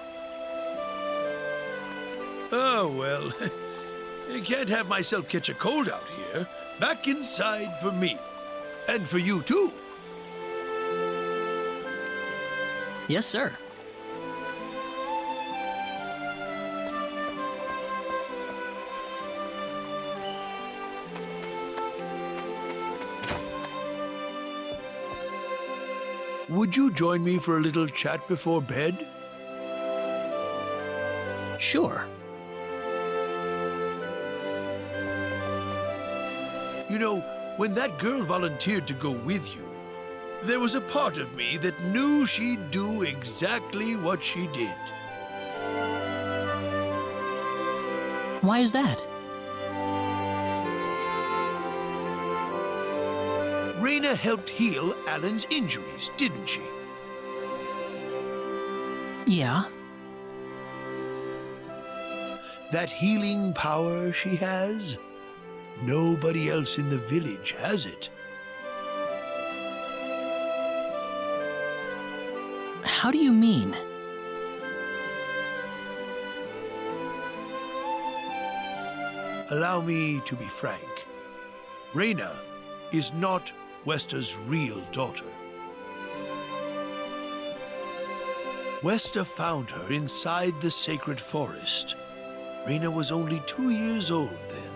Oh, well, I can't have myself catch a cold out here. Back inside for me. And for you, too. Yes, sir. Would you join me for a little chat before bed? Sure. You know, when that girl volunteered to go with you, there was a part of me that knew she'd do exactly what she did. Why is that? Reyna helped heal Alan's injuries, didn't she? Yeah. That healing power she has, nobody else in the village has it. How do you mean? Allow me to be frank. Reyna is not Wester's real daughter. Wester found her inside the sacred forest. Reyna was only 2 years old then.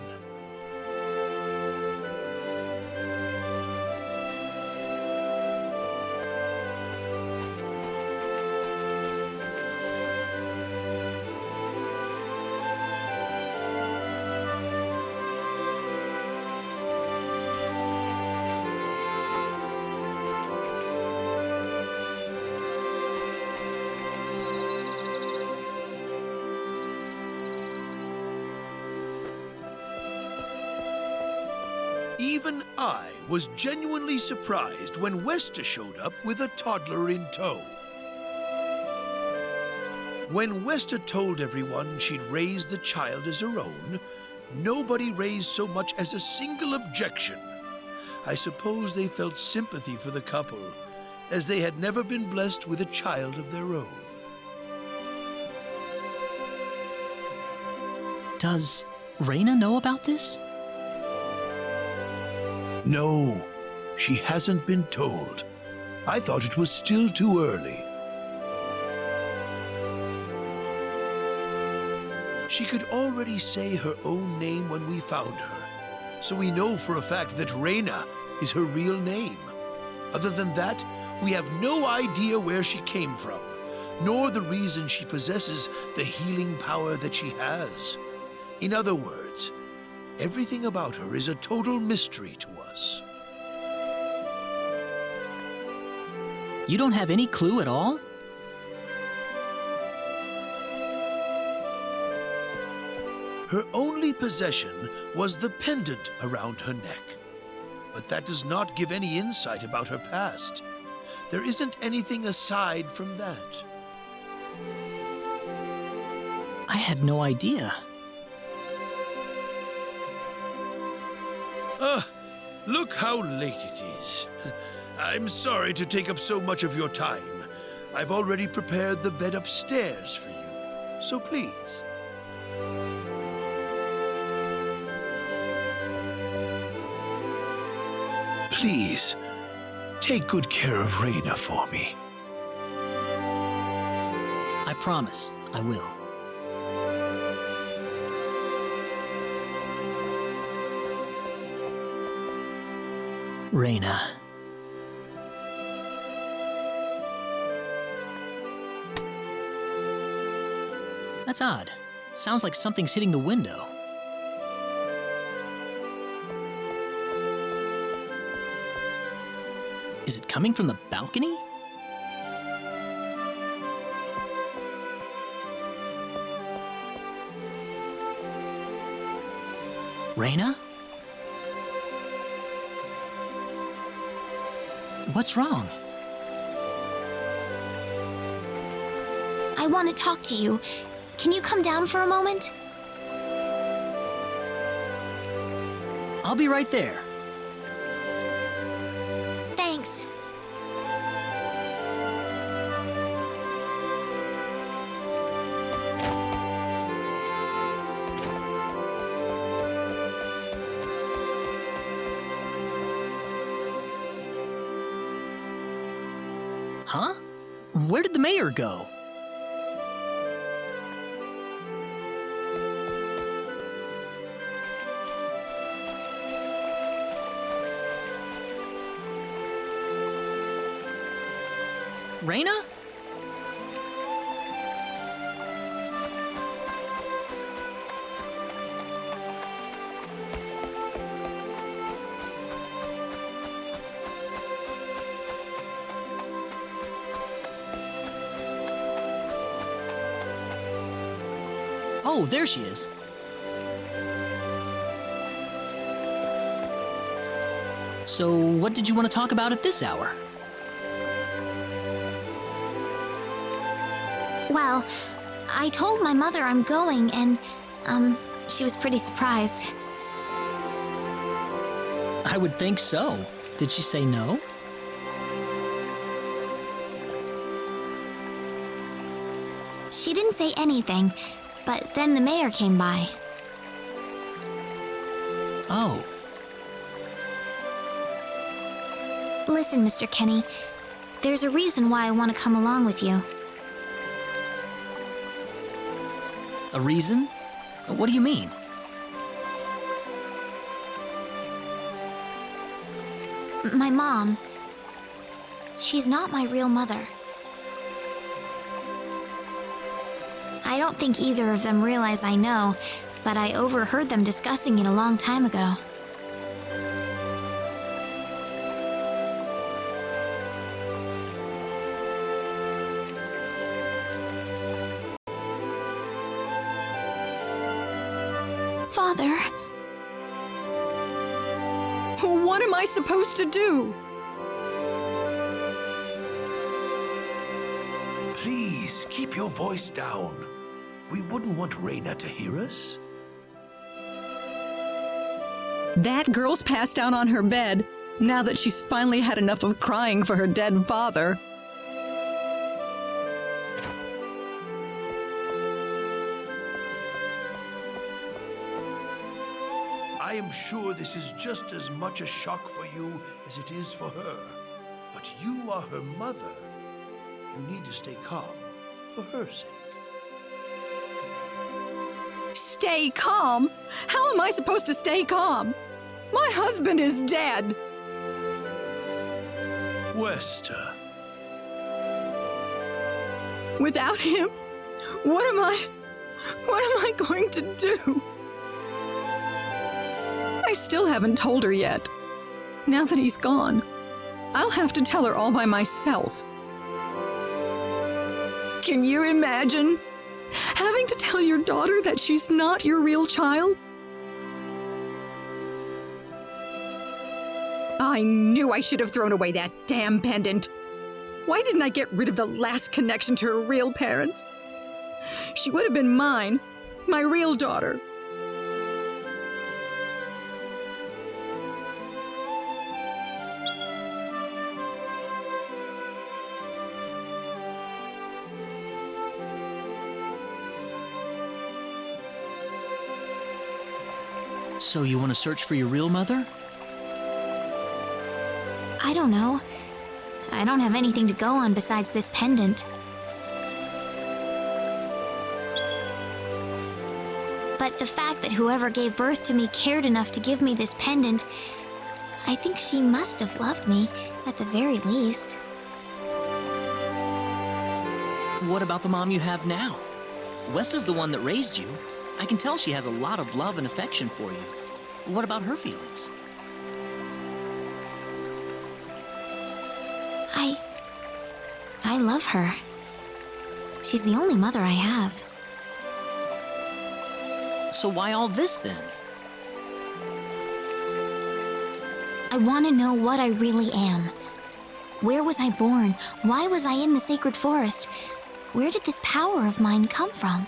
Even I was genuinely surprised when Wester showed up with a toddler in tow. When Wester told everyone she'd raised the child as her own, nobody raised so much as a single objection. I suppose they felt sympathy for the couple, as they had never been blessed with a child of their own. Does Reyna know about this? No, she hasn't been told. I thought it was still too early. She could already say her own name when we found her, so we know for a fact that Reyna is her real name. Other than that, we have no idea where she came from, nor the reason she possesses the healing power that she has. In other words, everything about her is a total mystery to us. You don't have any clue at all? Her only possession was the pendant around her neck. But that does not give any insight about her past. There isn't anything aside from that. I had no idea. Look how late it is. I'm sorry to take up so much of your time. I've already prepared the bed upstairs for you, so please. Please, take good care of Reyna for me. I promise I will. Reyna. That's odd. It sounds like something's hitting the window. Is it coming from the balcony? Reyna? What's wrong? I want to talk to you. Can you come down for a moment? I'll be right there. Thanks. Huh? Where did the mayor go? Reyna? Oh, there she is. So, what did you want to talk about at this hour? Well, I told my mother I'm going, and, she was pretty surprised. I would think so. Did she say no? She didn't say anything, but then the mayor came by. Oh, Listen, Mr. Kenny, there's a reason why I want to come along with you. a reason? What do you mean? My mom, she's not my real mother. I don't think either of them realize I know, but I overheard them discussing it a long time ago. Father, What am I supposed to do? Please, keep your voice down. We wouldn't want Reyna to hear us. That girl's passed out on her bed, now that she's finally had enough of crying for her dead father. I am sure this is just as much a shock for you as it is for her. But you are her mother. You need to stay calm for her sake. Stay calm? How am I supposed to stay calm? My husband is dead. Westa. Without him, what am I going to do? I still haven't told her yet. Now that he's gone, I'll have to tell her all by myself. Can you imagine having to tell your daughter that she's not your real child? I knew I should have thrown away that damn pendant. Why didn't I get rid of the last connection to her real parents? She would have been mine, my real daughter. So you want to search for your real mother? I don't know. I don't have anything to go on besides this pendant. But the fact that whoever gave birth to me cared enough to give me this pendant, I think she must have loved me, at the very least. What about the mom you have now? Westa's the one that raised you. I can tell she has a lot of love and affection for you. What about her feelings? I love her. She's the only mother I have. So why all this then? I want to know what I really am. Where was I born? Why was I in the sacred forest? Where did this power of mine come from?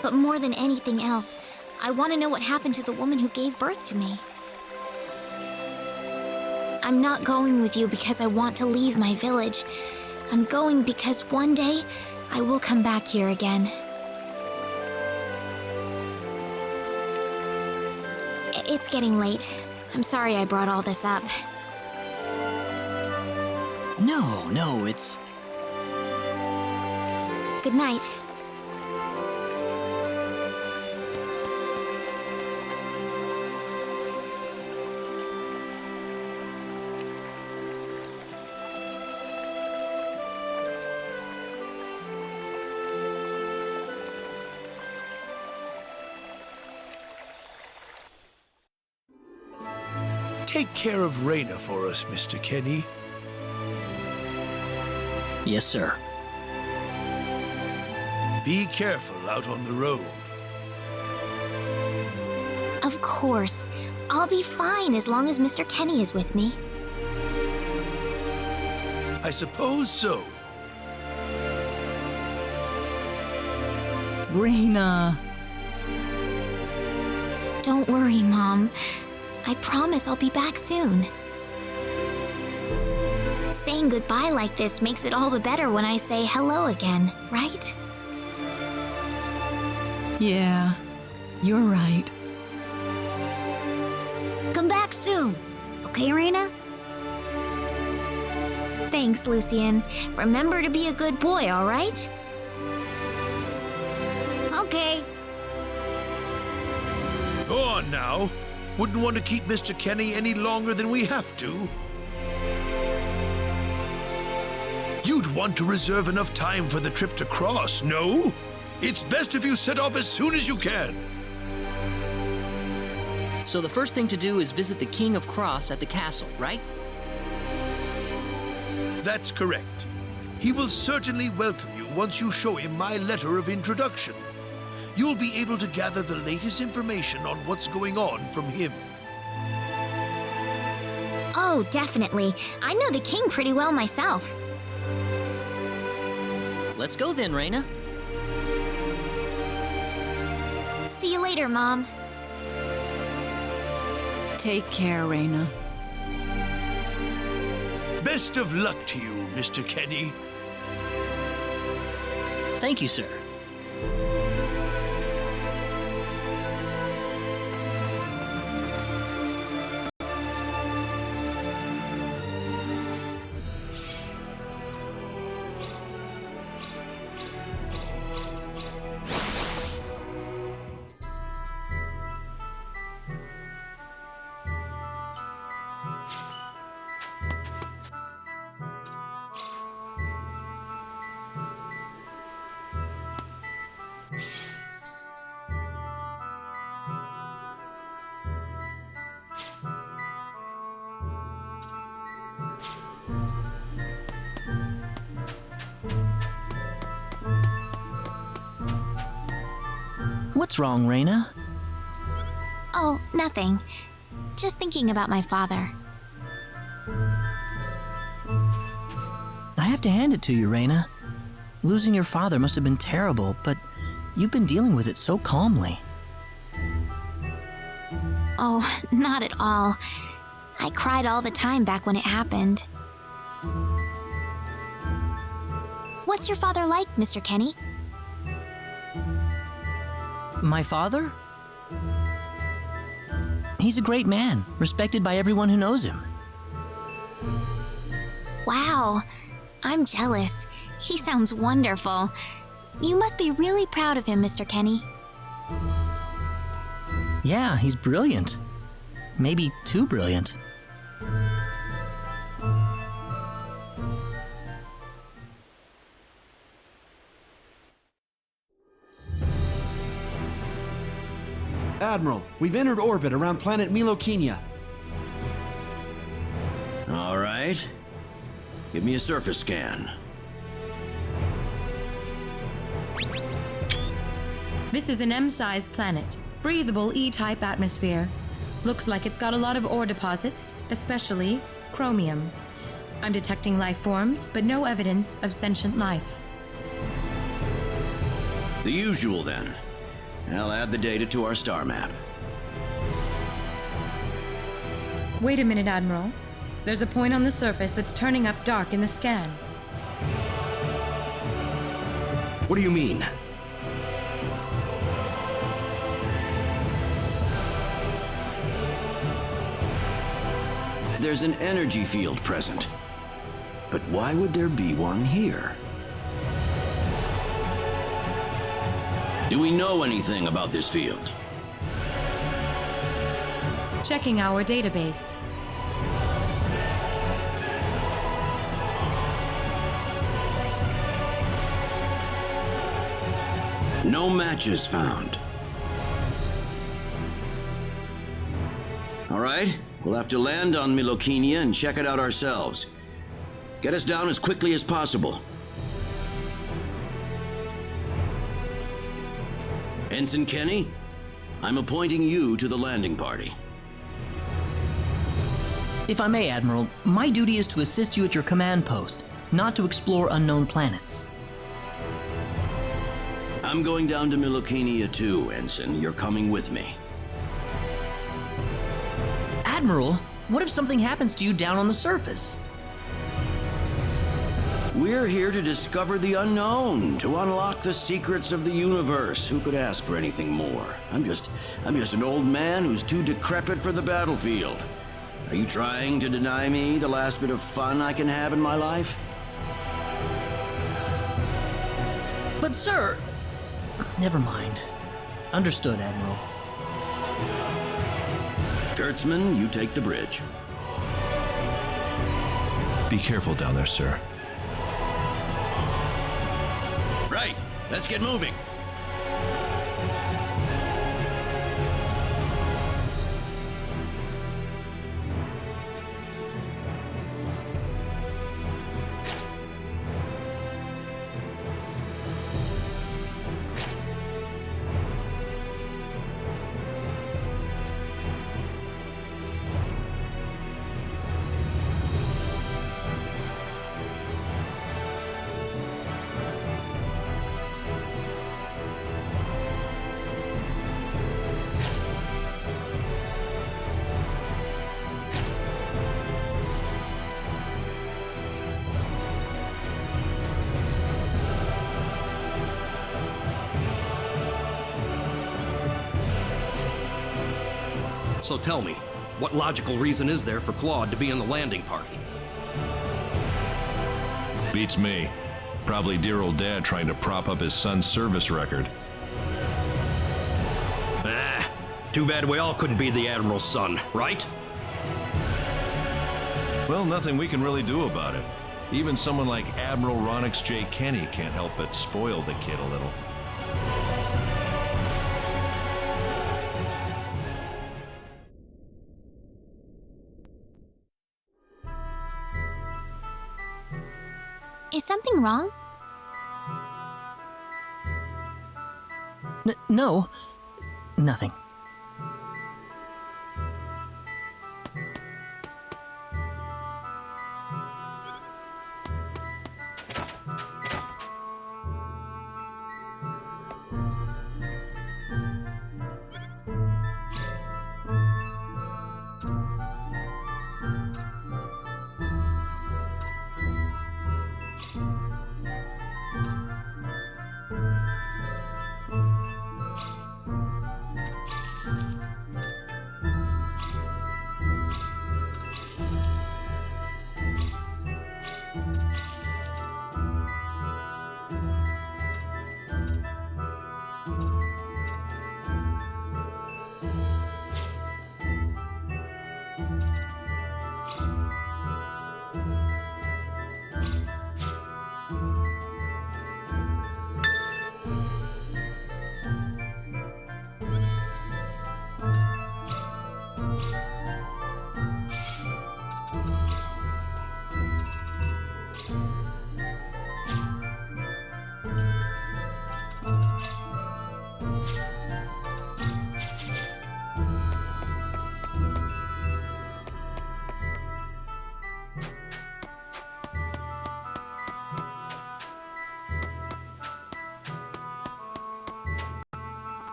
But more than anything else, I want to know what happened to the woman who gave birth to me. I'm not going with you because I want to leave my village. I'm going because one day I will come back here again. It's getting late. I'm sorry I brought all this up. No, it's... Good night. Take care of Reyna for us, Mr. Kenny. Yes, sir. Be careful out on the road. Of course. I'll be fine as long as Mr. Kenny is with me. I suppose so. Reyna. Don't worry, Mom. I promise I'll be back soon. Saying goodbye like this makes it all the better when I say hello again, right? Yeah, you're right. Come back soon. Okay, Reina? Thanks, Lucian. Remember to be a good boy, all right? Okay. Go on now. Wouldn't want to keep Mr. Kenny any longer than we have to. You'd want to reserve enough time for the trip to Cross, no? It's best if you set off as soon as you can. So the first thing to do is visit the King of Cross at the castle, right? That's correct. He will certainly welcome you once you show him my letter of introduction. You'll be able to gather the latest information on what's going on from him. Oh, definitely. I know the king pretty well myself. Let's go then, Reina. See you later, Mom. Take care, Reina. Best of luck to you, Mr. Kenny. Thank you, sir. What's wrong, Reina? Oh, nothing. Just thinking about my father. I have to hand it to you, Reina. Losing your father must have been terrible, but you've been dealing with it so calmly. Oh, not at all. I cried all the time back when it happened. What's your father like, Mr. Kenny? My father? He's a great man, respected by everyone who knows him. Wow, I'm jealous. He sounds wonderful. You must be really proud of him, Mr. Kenny. Yeah, he's brilliant. Maybe too brilliant. Admiral, we've entered orbit around planet Milokenia. All right. Give me a surface scan. This is an M-sized planet. Breathable E-type atmosphere. Looks like it's got a lot of ore deposits, especially chromium. I'm detecting life forms, but no evidence of sentient life. The usual, then. I'll add the data to our star map. Wait a minute, Admiral. There's a point on the surface that's turning up dark in the scan. What do you mean? There's an energy field present. But why would there be one here? Do we know anything about this field? Checking our database. No matches found. All right, we'll have to land on Milokenia and check it out ourselves. Get us down as quickly as possible. Ensign Kenny, I'm appointing you to the landing party. If I may, Admiral, my duty is to assist you at your command post, not to explore unknown planets. I'm going down to Milokenia too, Ensign. You're coming with me. Admiral, what if something happens to you down on the surface? We're here to discover the unknown, to unlock the secrets of the universe. Who could ask for anything more? I'm just an old man who's too decrepit for the battlefield. Are you trying to deny me the last bit of fun I can have in my life? But sir... Never mind. Understood, Admiral. Kurtzman, you take the bridge. Be careful down there, sir. Right, let's get moving. So tell me, what logical reason is there for Claude to be in the landing party? Beats me. Probably dear old dad trying to prop up his son's service record. Too bad we all couldn't be the Admiral's son, right? Well, nothing we can really do about it. Even someone like Admiral Ronix J. Kenny can't help but spoil the kid a little. Is something wrong? No. Nothing.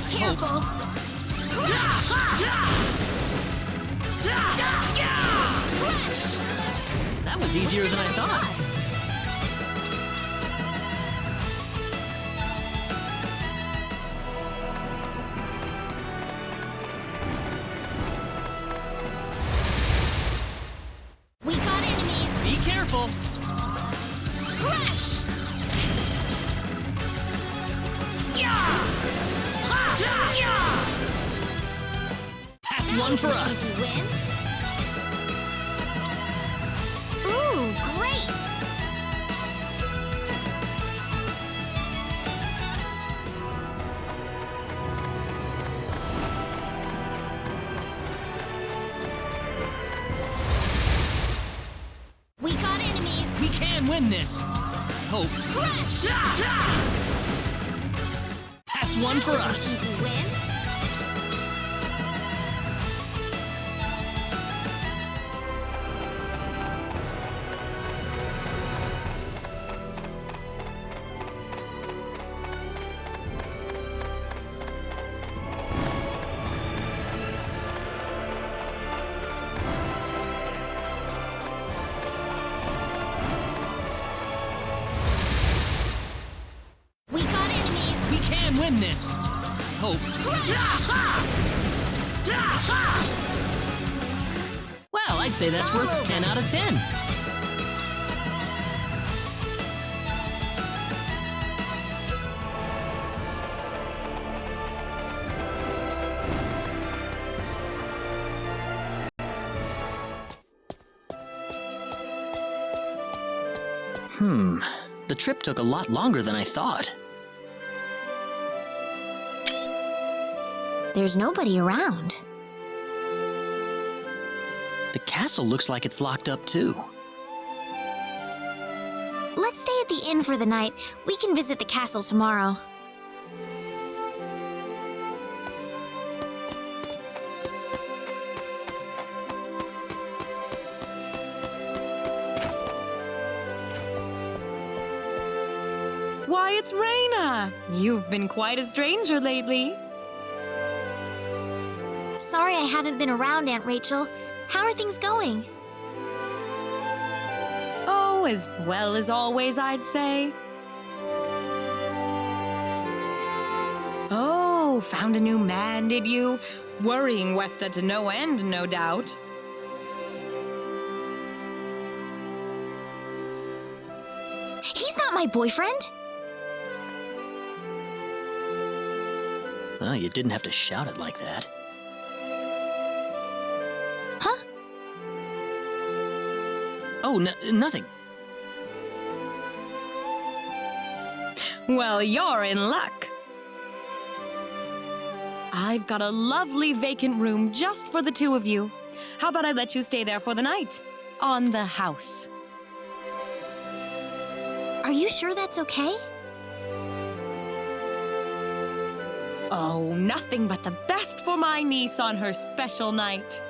Careful! That was easier than I thought. We got enemies! Be careful! Crash! That's one for us! Did we win? Ooh, great! We got enemies! We can win this! I hope. Crash! That's one for us! Easy win. win this. Hope. Well, I'd say that's worth 10 out of 10. The trip took a lot longer than I thought. There's nobody around. The castle looks like it's locked up too. Let's stay at the inn for the night. We can visit the castle tomorrow. Why, it's Raina! You've been quite a stranger lately. Sorry I haven't been around, Aunt Rachel. How are things going? Oh, as well as always, I'd say. Oh, found a new man, did you? Worrying Westa to no end, no doubt. He's not my boyfriend! Well, you didn't have to shout it like that. Huh? Oh, nothing. Well, you're in luck. I've got a lovely vacant room just for the two of you. How about I let you stay there for the night? On the house. Are you sure that's okay? Oh, nothing but the best for my niece on her special night.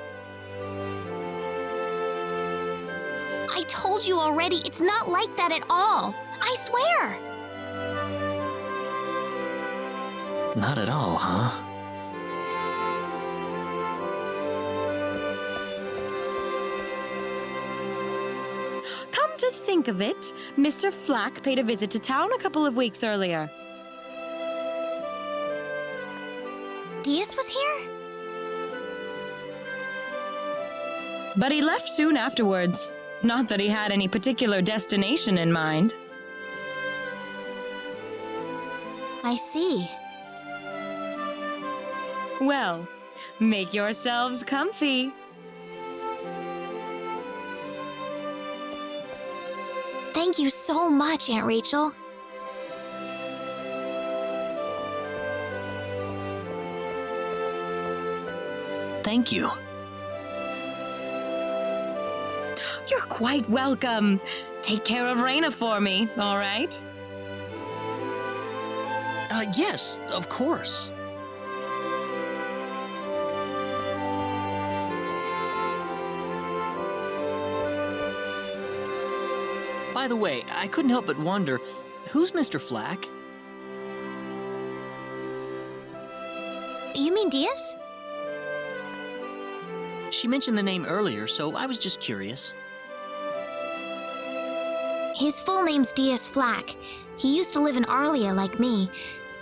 I told you already, it's not like that at all. I swear. Not at all, huh? Come to think of it, Mr. Flack paid a visit to town a couple of weeks earlier. Diaz was here? But he left soon afterwards. Not that he had any particular destination in mind. I see. Well, make yourselves comfy. Thank you so much, Aunt Rachel. Thank you. You're quite welcome. Take care of Raina for me, all right? Yes, of course. By the way, I couldn't help but wonder, who's Mr. Flack? You mean Diaz? She mentioned the name earlier, so I was just curious. His full name's Diaz Flack. He used to live in Arlia like me.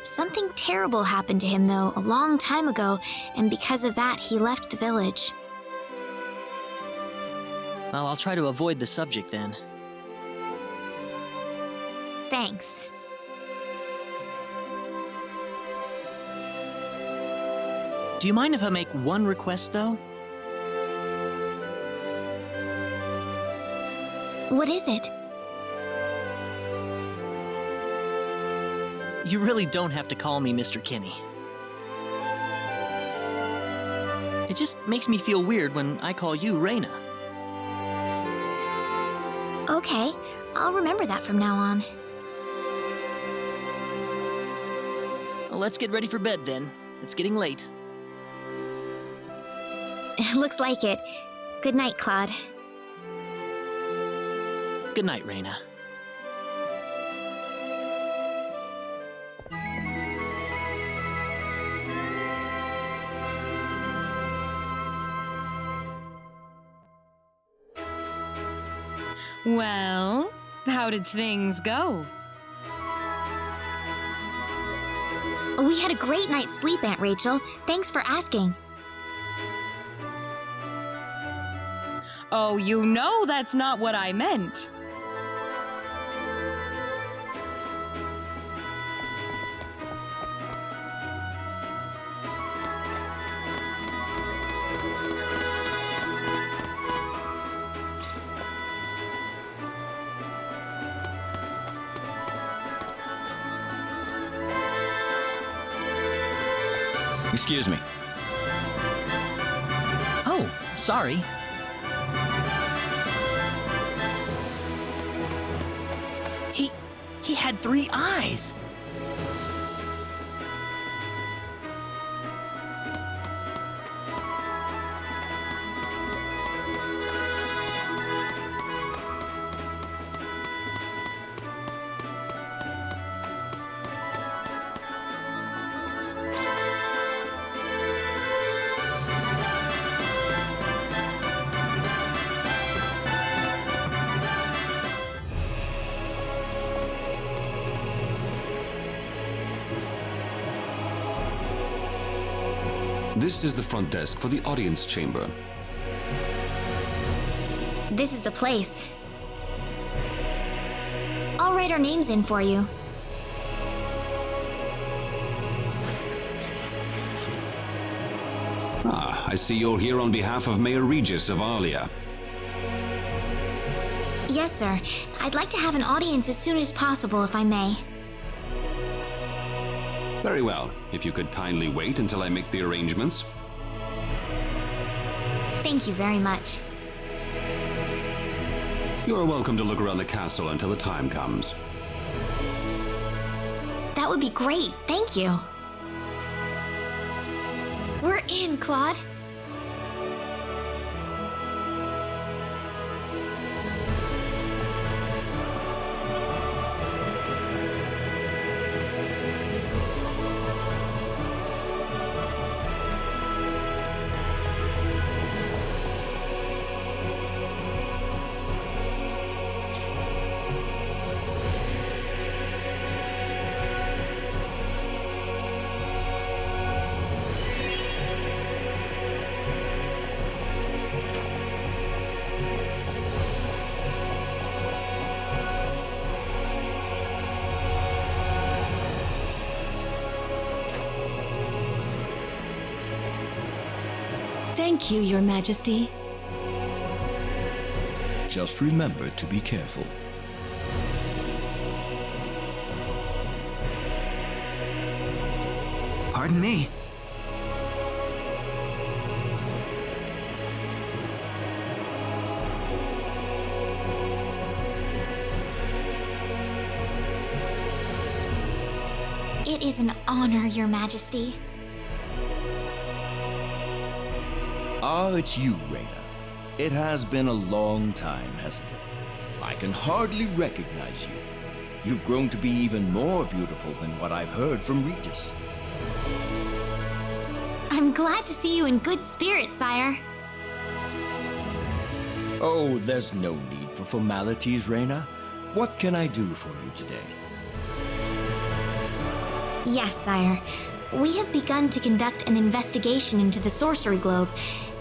Something terrible happened to him, though, a long time ago, and because of that, he left the village. Well, I'll try to avoid the subject then. Thanks. Do you mind if I make one request, though? What is it? You really don't have to call me Mr. Kinney. It just makes me feel weird when I call you Raina. Okay, I'll remember that from now on. Well, let's get ready for bed then. It's getting late. Looks like it. Good night, Claude. Good night, Raina. Well, how did things go? We had a great night's sleep, Aunt Rachel. Thanks for asking. Oh, you know that's not what I meant. Excuse me. Oh, sorry. He had 3 eyes. This is the front desk for the audience chamber. This is the place. I'll write our names in for you. Ah, I see you're here on behalf of Mayor Regis of Alia. Yes, sir. I'd like to have an audience as soon as possible, if I may. Very well. If you could kindly wait until I make the arrangements. Thank you very much. You're welcome to look around the castle until the time comes. That would be great. Thank you. We're in, Claude. Thank you, Your Majesty. Just remember to be careful. Pardon me. It is an honor, Your Majesty. Ah, it's you, Reyna. It has been a long time, hasn't it? I can hardly recognize you. You've grown to be even more beautiful than what I've heard from Regis. I'm glad to see you in good spirits, sire. Oh, there's no need for formalities, Reyna. What can I do for you today? Yes, sire. We have begun to conduct an investigation into the Sorcery Globe.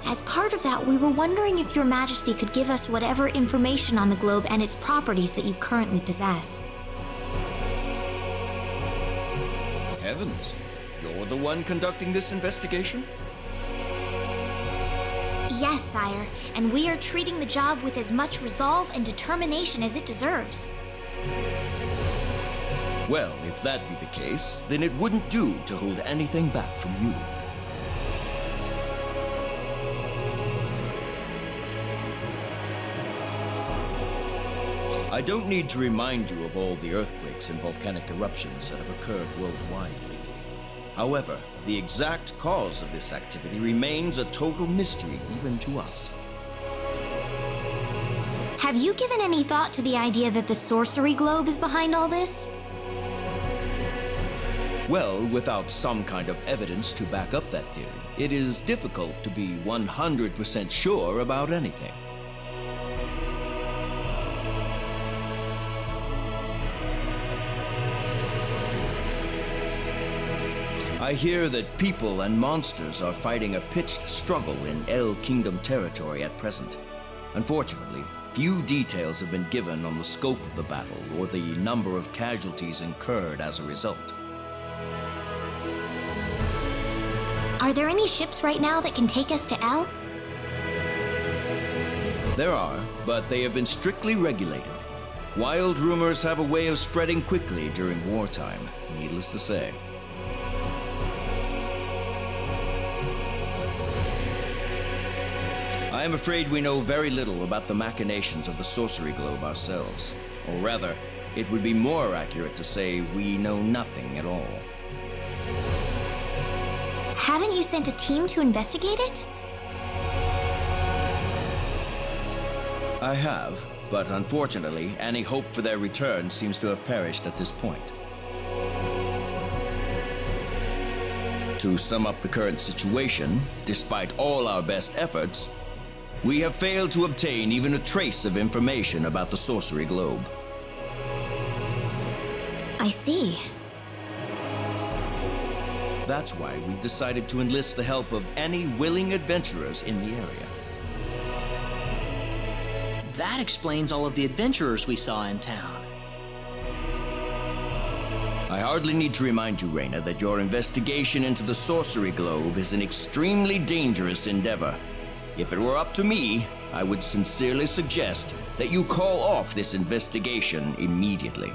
As part of that, we were wondering if Your Majesty could give us whatever information on the globe and its properties that you currently possess. Heavens, you're the one conducting this investigation? Yes, sire, and we are treating the job with as much resolve and determination as it deserves. Well, if that be the case, then it wouldn't do to hold anything back from you. I don't need to remind you of all the earthquakes and volcanic eruptions that have occurred worldwide lately. However, the exact cause of this activity remains a total mystery even to us. Have you given any thought to the idea that the Sorcery Globe is behind all this? Well, without some kind of evidence to back up that theory, it is difficult to be 100% sure about anything. I hear that people and monsters are fighting a pitched struggle in El Kingdom territory at present. Unfortunately, few details have been given on the scope of the battle or the number of casualties incurred as a result. Are there any ships right now that can take us to El? There are, but they have been strictly regulated. Wild rumors have a way of spreading quickly during wartime, needless to say. I am afraid we know very little about the machinations of the sorcery globe ourselves. Or rather, it would be more accurate to say we know nothing at all. Haven't you sent a team to investigate it? I have, but unfortunately, any hope for their return seems to have perished at this point. To sum up the current situation, despite all our best efforts, we have failed to obtain even a trace of information about the sorcery globe. I see. That's why we've decided to enlist the help of any willing adventurers in the area. That explains all of the adventurers we saw in town. I hardly need to remind you, Reyna, that your investigation into the sorcery globe is an extremely dangerous endeavor. If it were up to me, I would sincerely suggest that you call off this investigation immediately.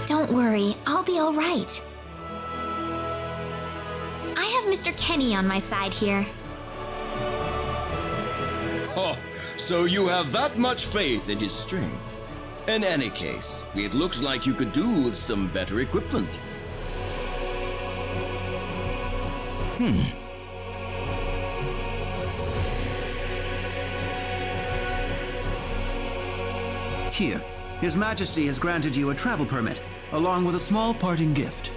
Don't worry, I'll be all right. I have Mr. Kenny on my side here. Oh, so you have that much faith in his strength. In any case, it looks like you could do with some better equipment. Here, His Majesty has granted you a travel permit, along with a small parting gift.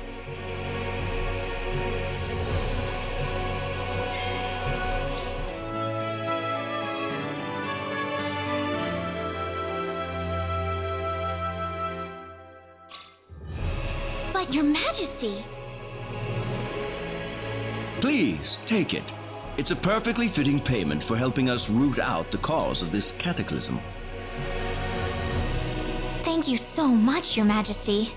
But Your Majesty! Please, take it. It's a perfectly fitting payment for helping us root out the cause of this cataclysm. Thank you so much, Your Majesty.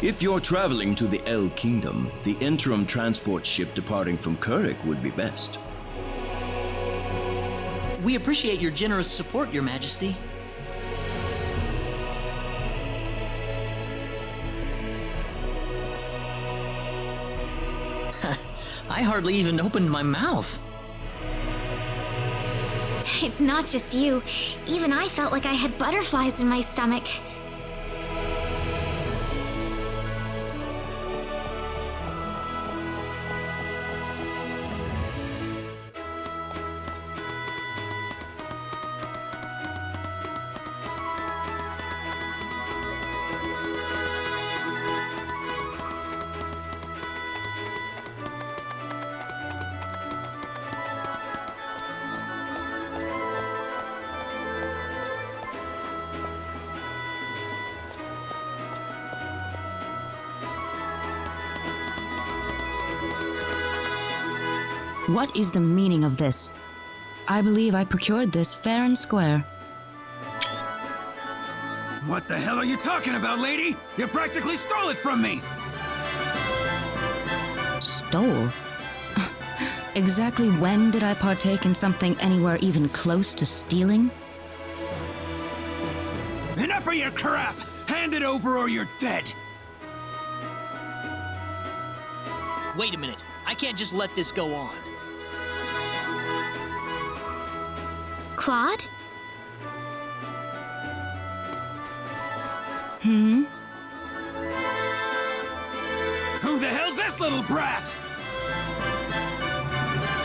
If you're traveling to the El Kingdom, the interim transport ship departing from Kurik would be best. We appreciate your generous support, Your Majesty. I hardly even opened my mouth. It's not just you. Even I felt like I had butterflies in my stomach. What is the meaning of this? I believe I procured this fair and square. What the hell are you talking about, lady? You practically stole it from me! Stole? Exactly when did I partake in something anywhere even close to stealing? Enough of your crap! Hand it over or you're dead! Wait a minute. I can't just let this go on. Claude? Who the hell's this little brat?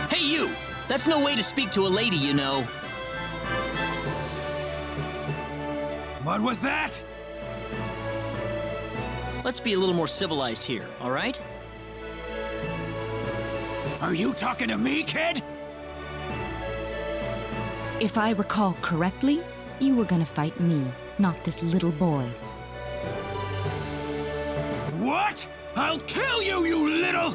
Hey, you! That's no way to speak to a lady, you know. What was that? Let's be a little more civilized here, all right? Are you talking to me, kid? If I recall correctly, you were gonna fight me, not this little boy. I'll kill you, you little...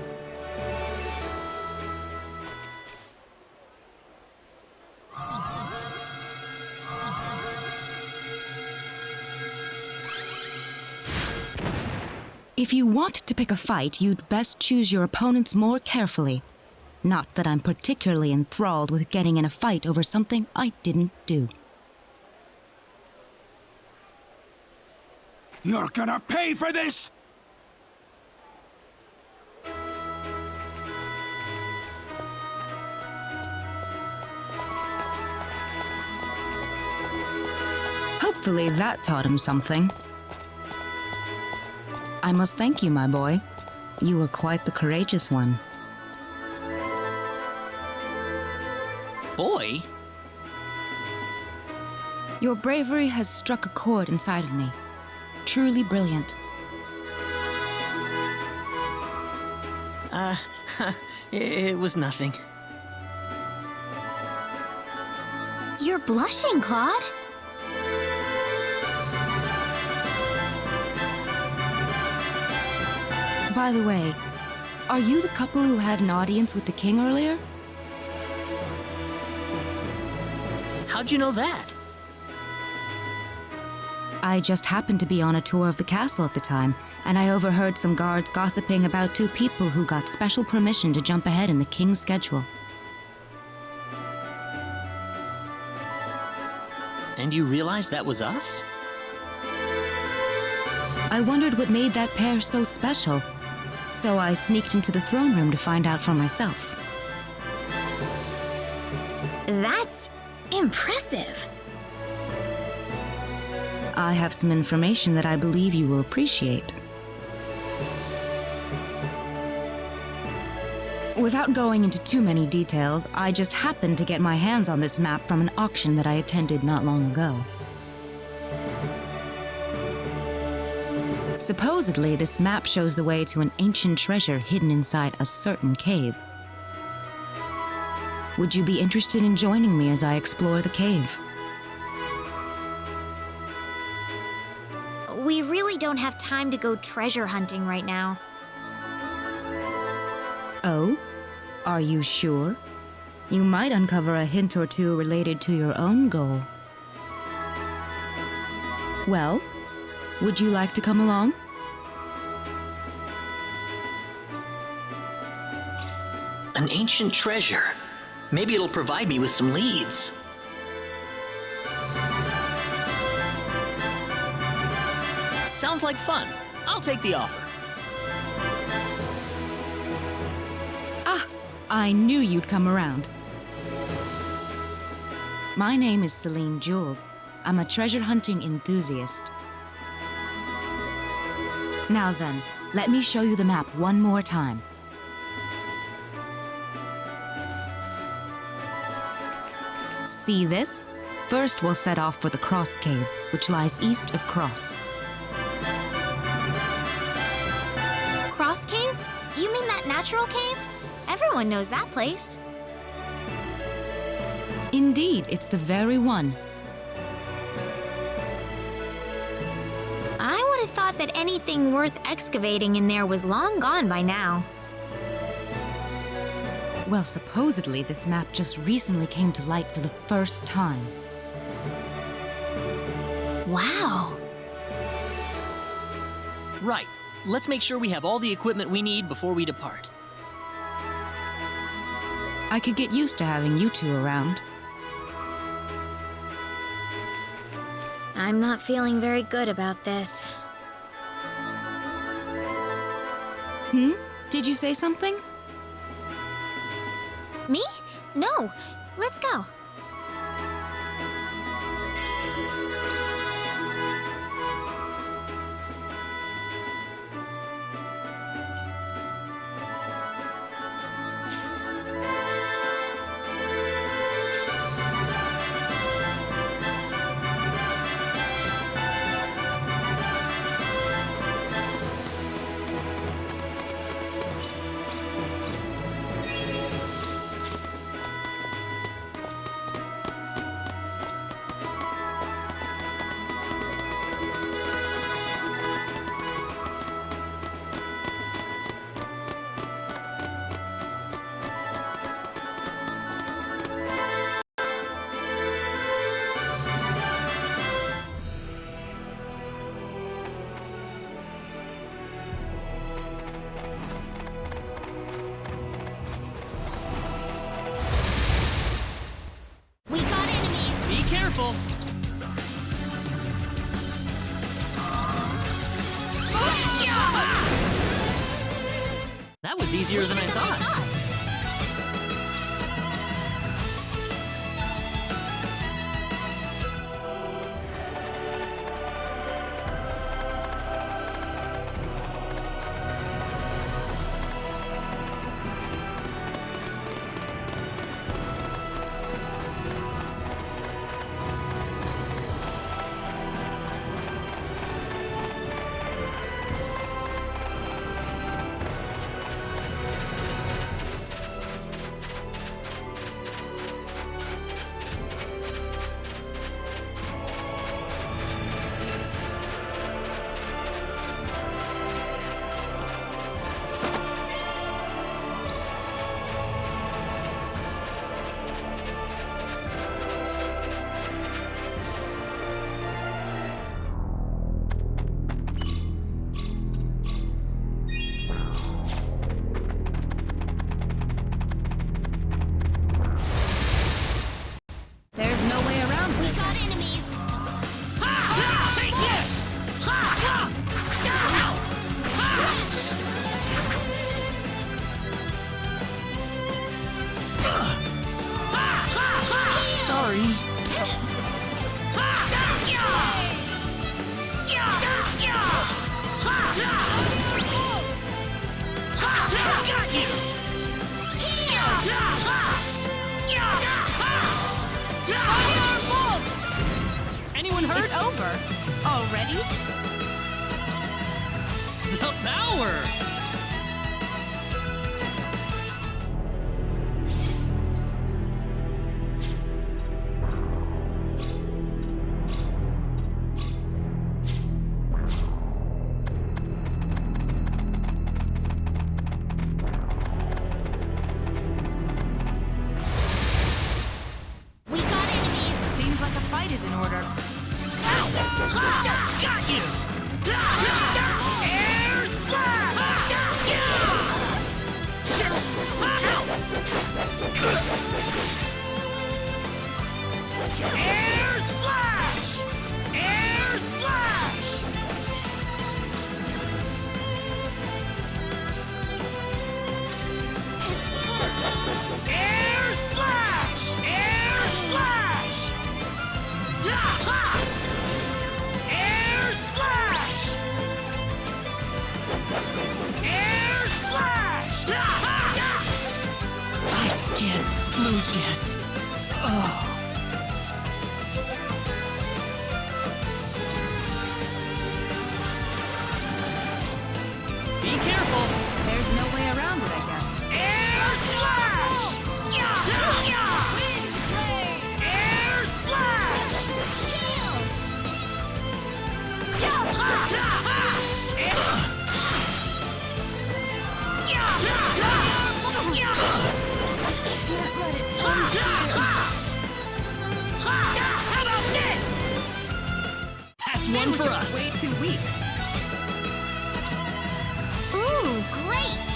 If you want to pick a fight, you'd best choose your opponents more carefully. Not that I'm particularly enthralled with getting in a fight over something I didn't do. You're gonna pay for this! Hopefully that taught him something. I must thank you, my boy. You were quite the courageous one. Boy? Your bravery has struck a chord inside of me. Truly brilliant. It was nothing. You're blushing, Claude. By the way, are you the couple who had an audience with the king earlier? How'd you know that? I just happened to be on a tour of the castle at the time, and I overheard some guards gossiping about two people who got special permission to jump ahead in the king's schedule. And you realized that was us? I wondered what made that pair so special, so I sneaked into the throne room to find out for myself. That's impressive. I have some information that I believe you will appreciate. Without going into too many details, I just happened to get my hands on this map from an auction that I attended not long ago. Supposedly, this map shows the way to an ancient treasure hidden inside a certain cave. Would you be interested in joining me as I explore the cave? We really don't have time to go treasure hunting right now. Oh? Are you sure? You might uncover a hint or two related to your own goal. Well, would you like to come along? An ancient treasure. Maybe it'll provide me with some leads. Sounds like fun. I'll take the offer. Ah, I knew you'd come around. My name is Celine Jules. I'm a treasure hunting enthusiast. Now then, let me show you the map one more time. See this? First, we'll set off for the Cross Cave, which lies east of Cross. Cross Cave? You mean that natural cave? Everyone knows that place. Indeed, it's the very one. I would have thought that anything worth excavating in there was long gone by now. Well, supposedly this map just recently came to light for the first time. Wow. Right. Let's make sure we have all the equipment we need before we depart. I could get used to having you two around. I'm not feeling very good about this. Did you say something? Me? No. Let's go. careful! That was easier than I thought. There's no way around it. We got enemies. Take this! Sorry. Got you! Anyone hurt? It's over. Already? The power! We got enemies. Seems like a fight is in order. Got you! Air slap! Air slash! Air slash! Air slash! Air slash! Air slash! Air slash! I can't lose yet. Oh. Be careful. There's no way around it, I guess. Air slash! Air slash! How about this? That's one for us. Way too weak. Ooh, great.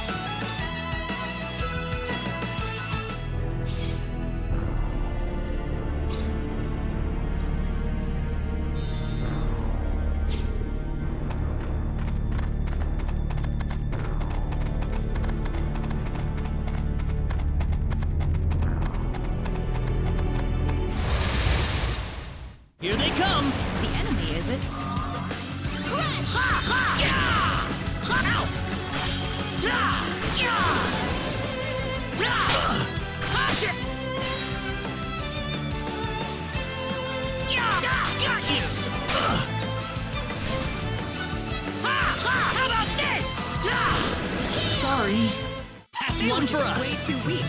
Here they come. The enemy, is it? Got you! How about this? Sorry. That's one for us. Way too weak.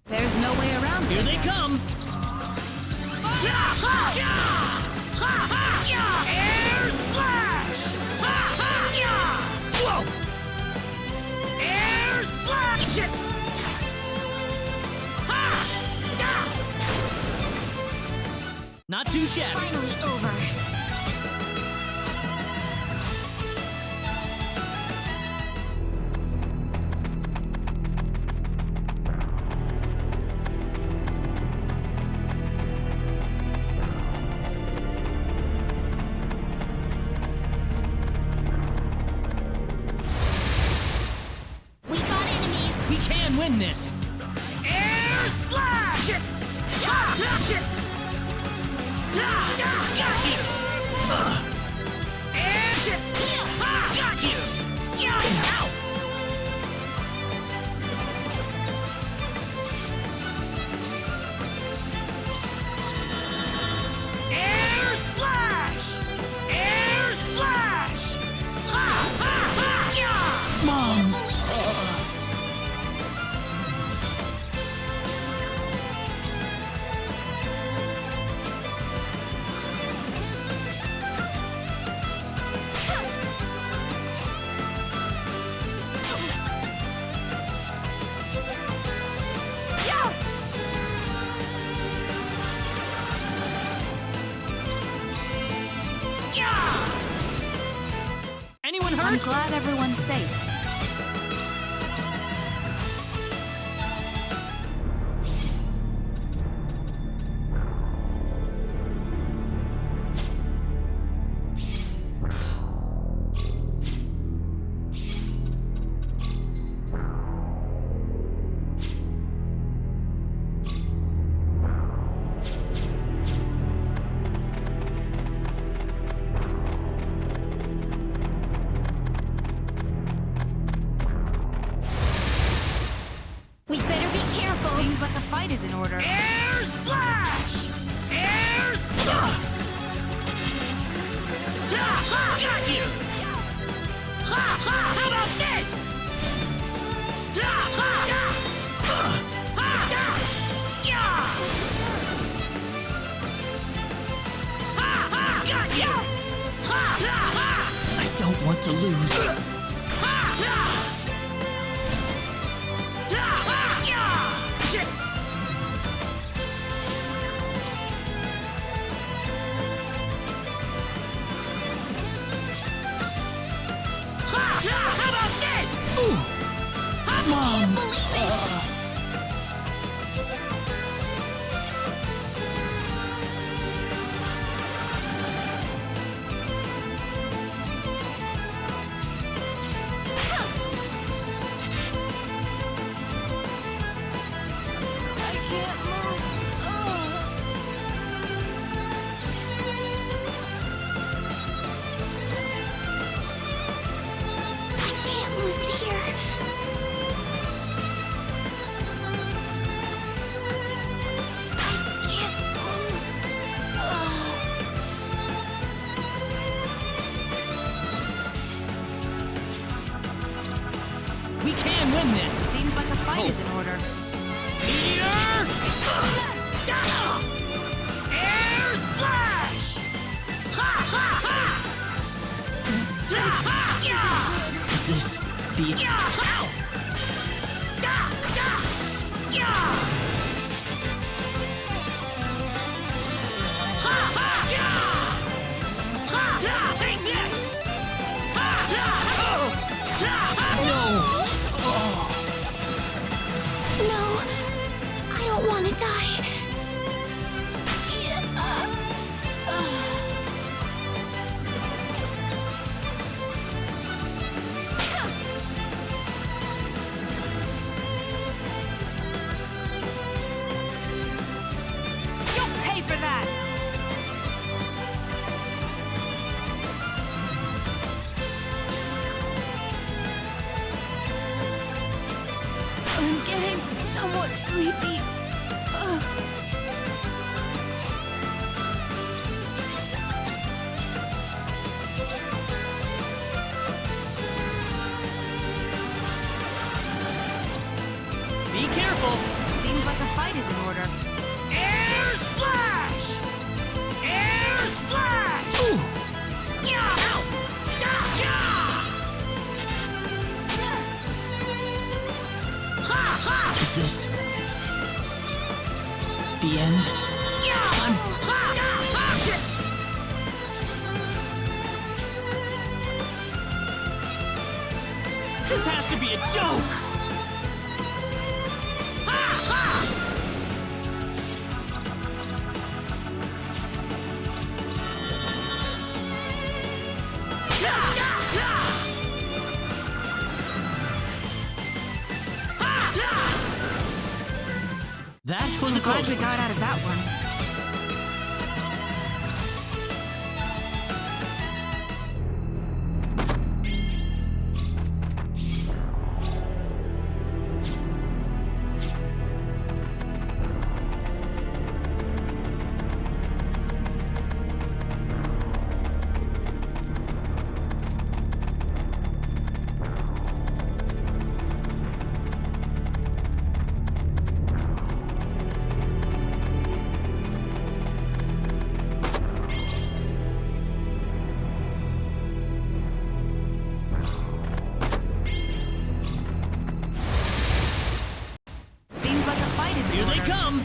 There's no way around it. Here they come. Air slash! Whoa! Air slash! Not too shabby. Finally over. win this! Air slash! Got you! Air got you! Ow! Air slash! Air slash! Mom! Anyone hurt? I'm glad everyone's safe. We better be careful. Seems like a fight is in order. Air slash! Air slash! Got you! How about this? Got you! I don't want to lose. How about this? Mom! Can't believe it! Lose it here. I can't move. We can win this! Seems like a fight is in order. Meteor! Air slash! Is this the... Take this! No, I don't want to die. You'll pay for that! I'm getting somewhat sleepy. Be careful! Seems like a fight is in order. Air slash! Air slash! Ooh. Ow! Is this... the end? This has to be a joke! That was a Glad close we one. got out of that one. Seems like a fight is in Here they order. come!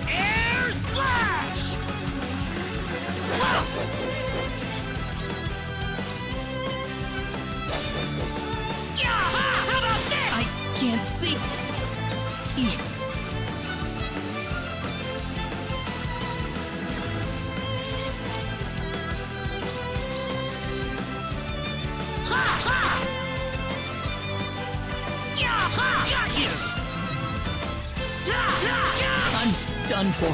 Air slash! Yeah, how about this? I can't see. Ha ha! Yeah, ha! Got you! Da, da, da! I'm done for.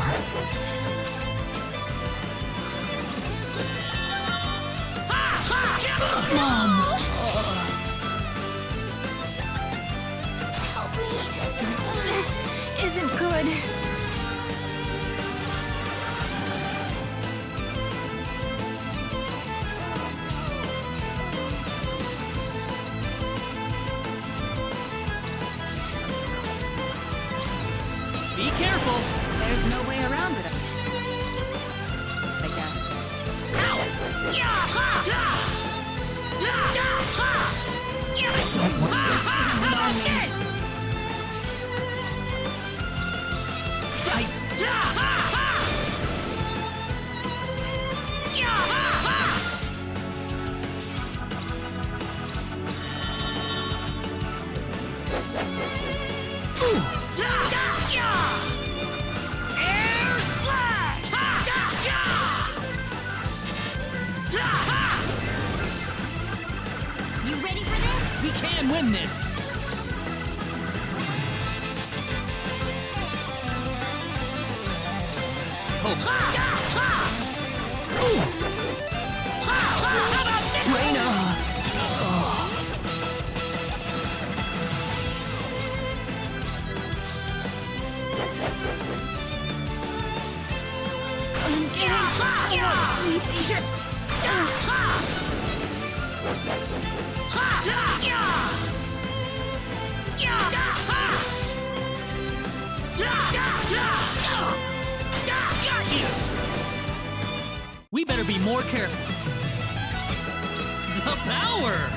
Ha, ha! Mom! Help me. This isn't good. Be careful! There's no way around it, I guess. Ow! Yeah, ha! Da! Da, da, ha! Yeah! I don't want Ha, ha! How about this? Da, ha, ha! Yeah, ha, ha! Da, da, yeah! Air slash! Ha, da, yeah! Da, ha! You ready for this? We can win this! Oh. Ha, da, ha! Ha, ha! How about this? Reina! I'm getting so sleepy. We better be more careful. The power!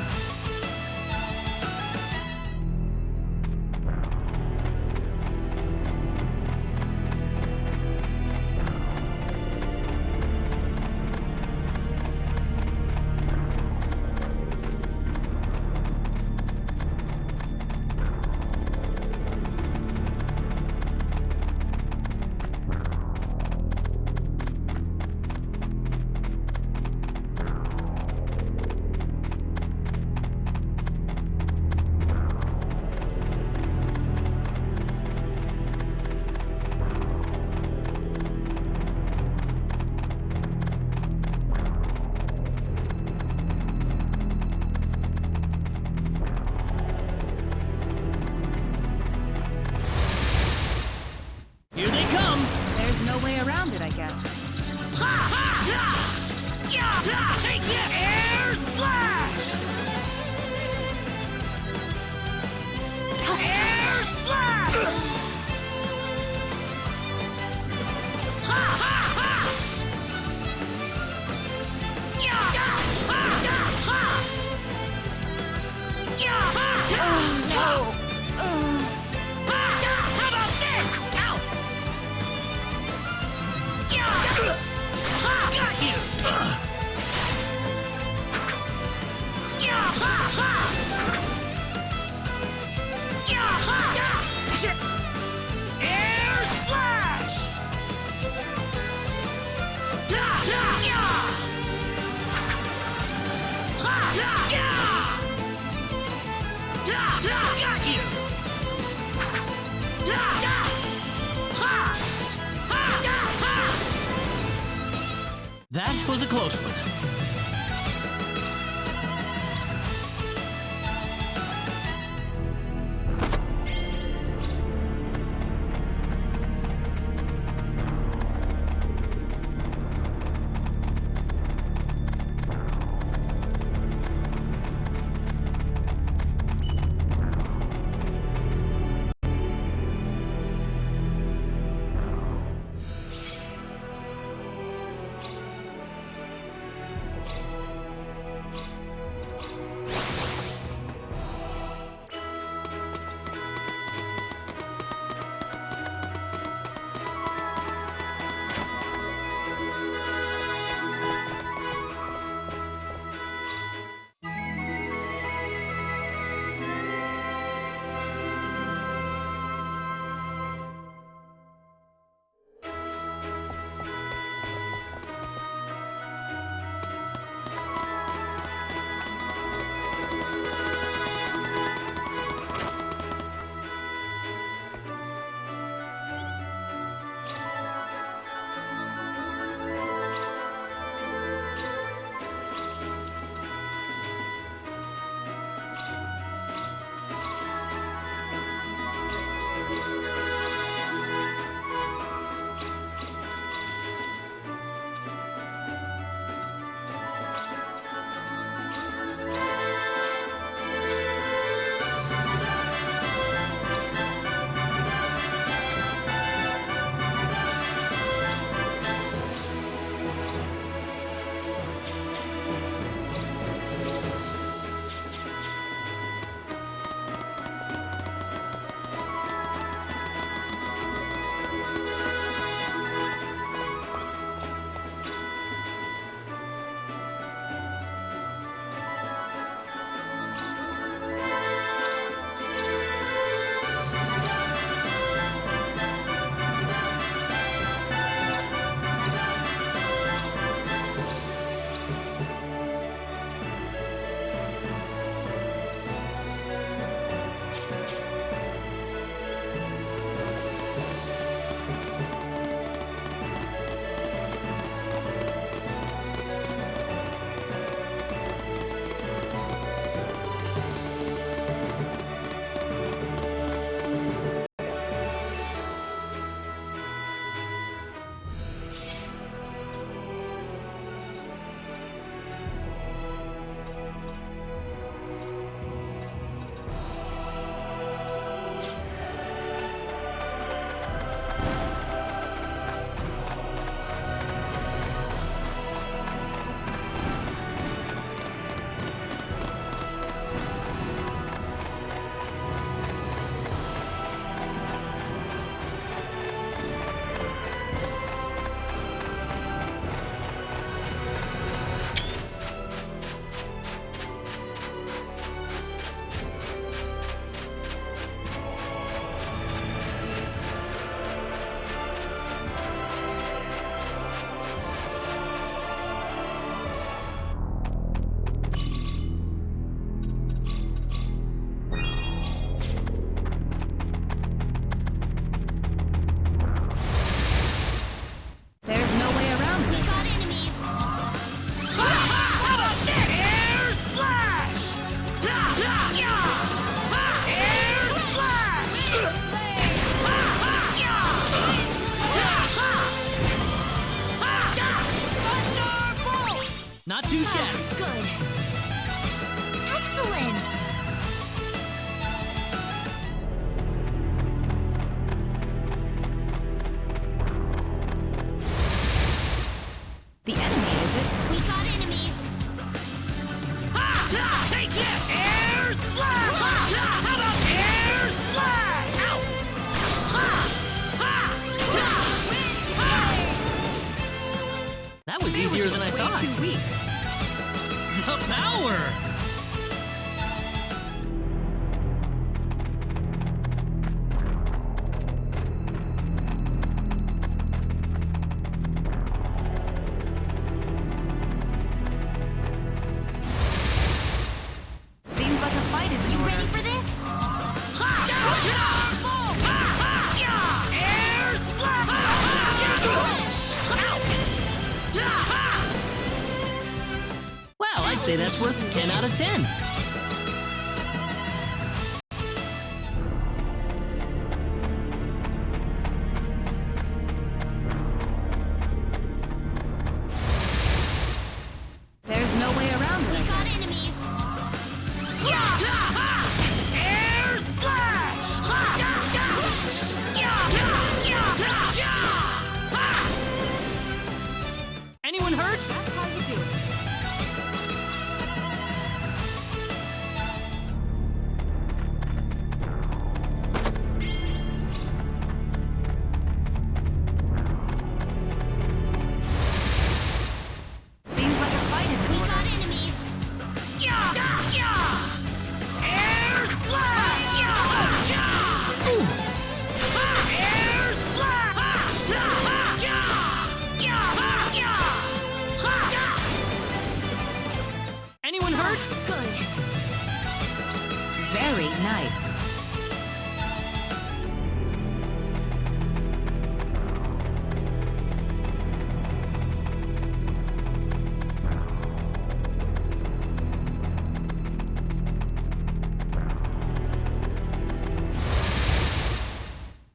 Here they come! There's no way around it, I guess. Take it! Air slash! Air slash! Ha ha ha! Yeah! Ha ha! Yeah! Ha! No. How about this? Ow! Yeah! Ha! Got you! Yeah! Ha ha! Yeah! Ha! Air slash! Da! Da! Yeah! Ha! Da! Yeah! Da! Da! Got you! That was a close one. Not too shabby. Good. Excellent. The enemy, is it? We got enemies. Take it! Air slash! How about air slash? Ow! That was easier than I thought. Way too weak. Nope, I'd say that's worth 10 out of 10. There's no way around it. We got enemies. Air slash! Anyone hurt? That's how you do it. Seems like a fight is in We order. got enemies. Air slash! Air slash! Anyone hurt? Good. Very nice.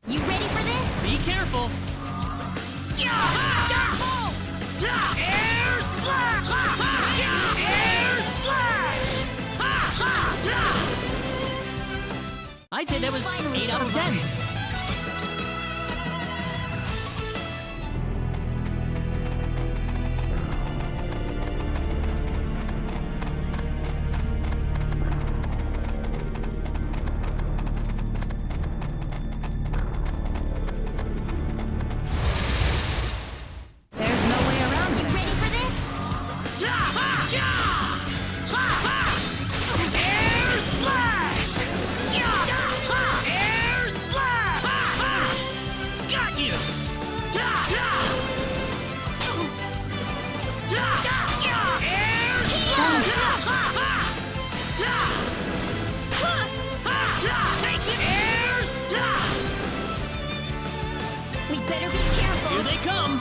You ready for this? Be careful. Air slash! Air slash! I'd say that was Finally 8 out of 10. There's no way around You it. ready for this? Air slash! Air slash! Got you! Air slash! Take it! Air slash! We better be careful. Here they come.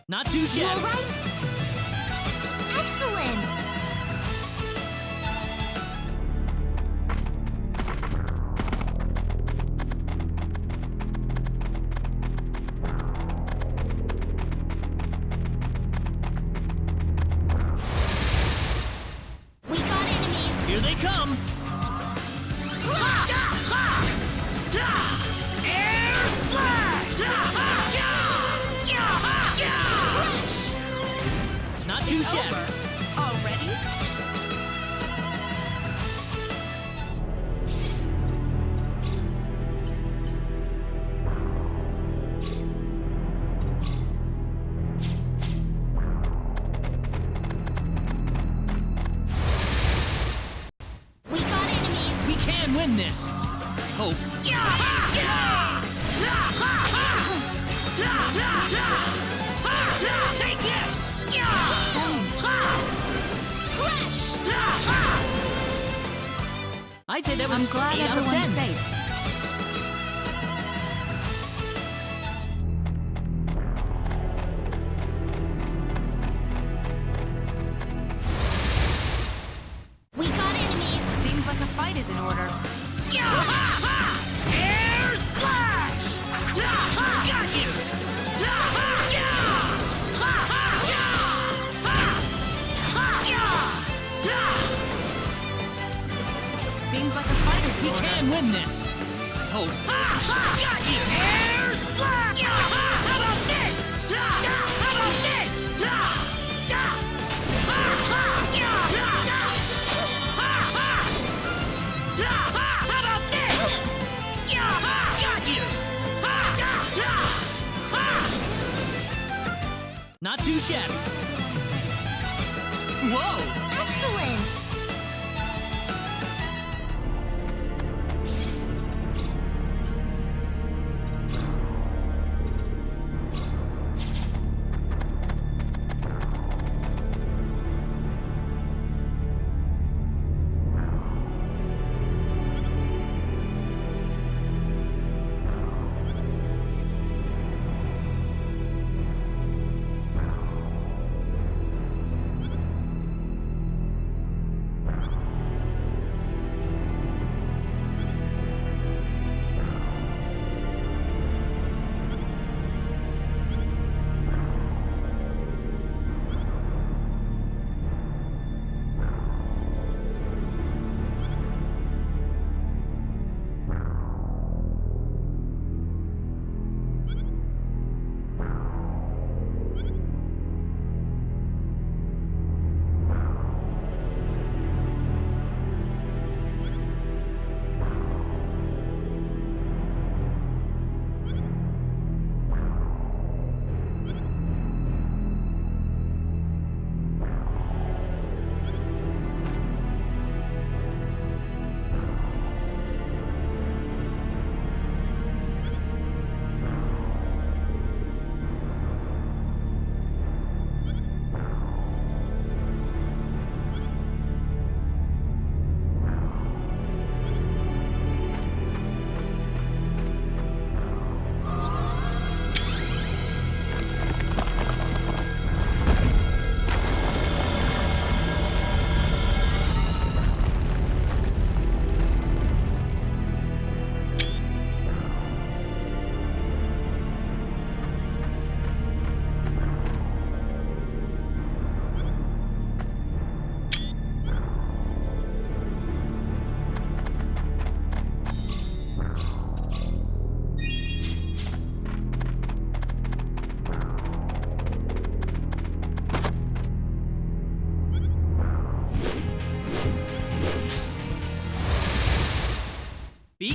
Not too You shabby. all right? Excellent. We got enemies. Here they come. Air slash! Not too shabby. Already? We got enemies. We can win this. I hope. Take this! Crash. I'd say that was I'm glad 8 out of 10. everyone's safe. We got enemies. Seems like a fight is in order. Air slash! Got you! Seems like a fight is in We order. can win this. I hope. Got you! Air slash! How about this? How about this? How about this? Got you! Not too shabby. Whoa! Excellent.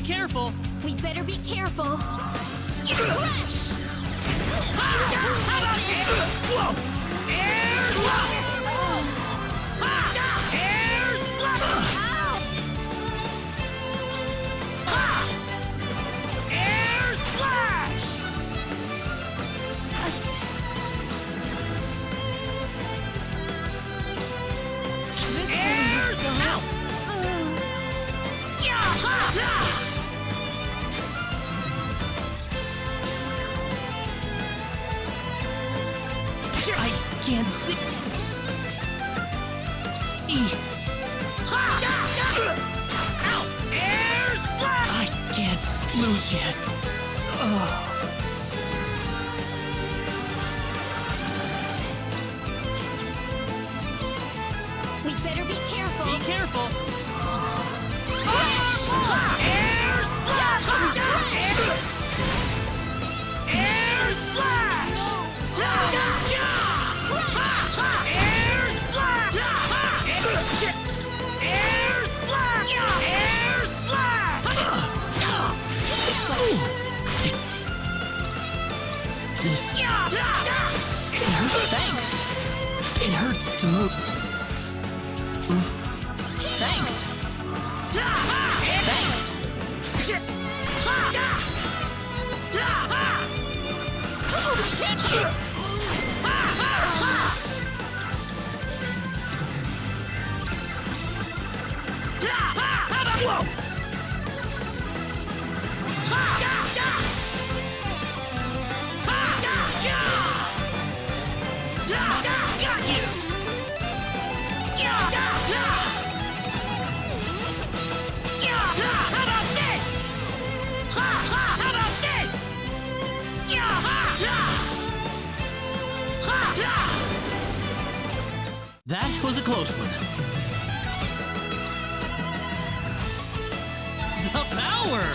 careful! We better be careful. Crash! I can't see. I can't lose yet. We better be careful. Be careful. This. Thanks. It hurts to move. Thanks. Whoa! Got you! How about this? How about this? That was a close one. The power!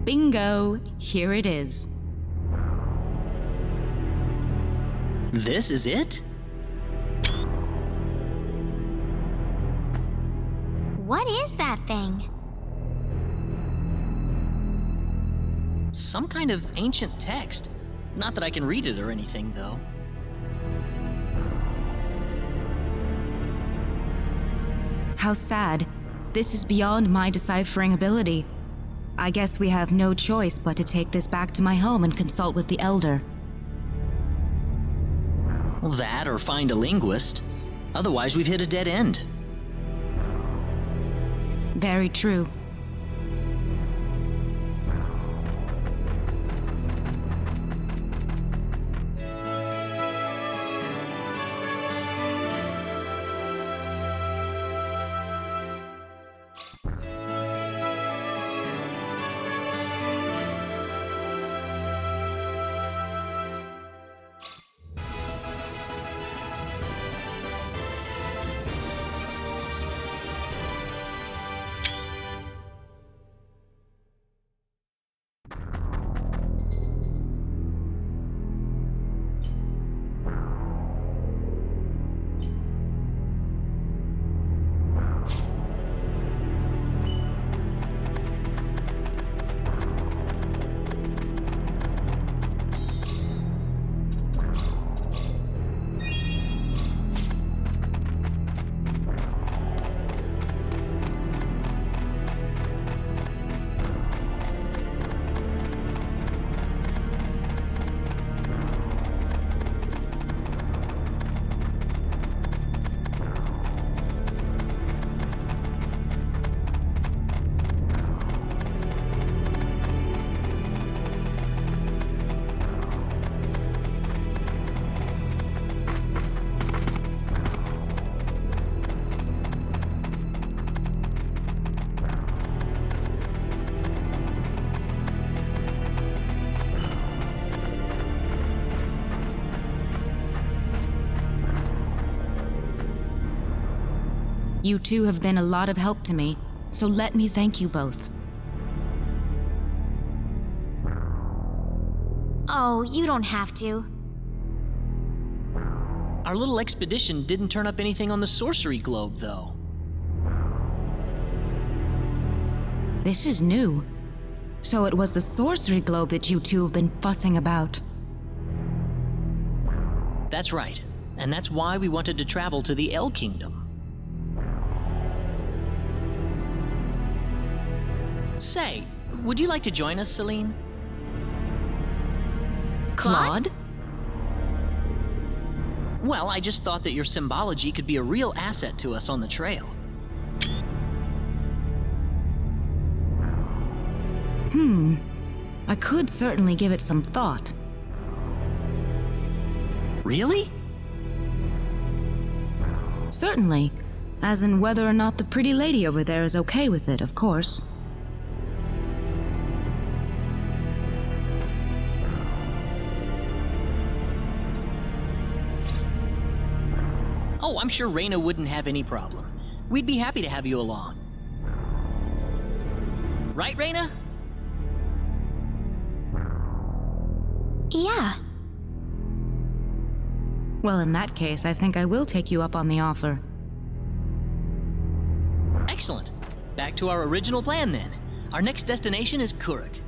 Bingo! Here it is. This is it? What is that thing? Some kind of ancient text. Not that I can read it or anything, though. How sad. This is beyond my deciphering ability. I guess we have no choice but to take this back to my home and consult with the Elder. That or find a linguist. Otherwise, we've hit a dead end. Very true. You two have been a lot of help to me, so let me thank you both. Oh, you don't have to. Our little expedition didn't turn up anything on the sorcery globe, though. This is new. So it was the sorcery globe that you two have been fussing about. That's right. And that's why we wanted to travel to the El Kingdom. Say, would you like to join us, Celine? Claude? Well, I just thought that your symbology could be a real asset to us on the trail. I could certainly give it some thought. Really? Certainly. As in whether or not the pretty lady over there is okay with it, of course. Oh, I'm sure Reyna wouldn't have any problem. We'd be happy to have you along. Right, Reyna? Yeah. Well, in that case, I think I will take you up on the offer. Excellent. Back to our original plan then. Our next destination is Kurik.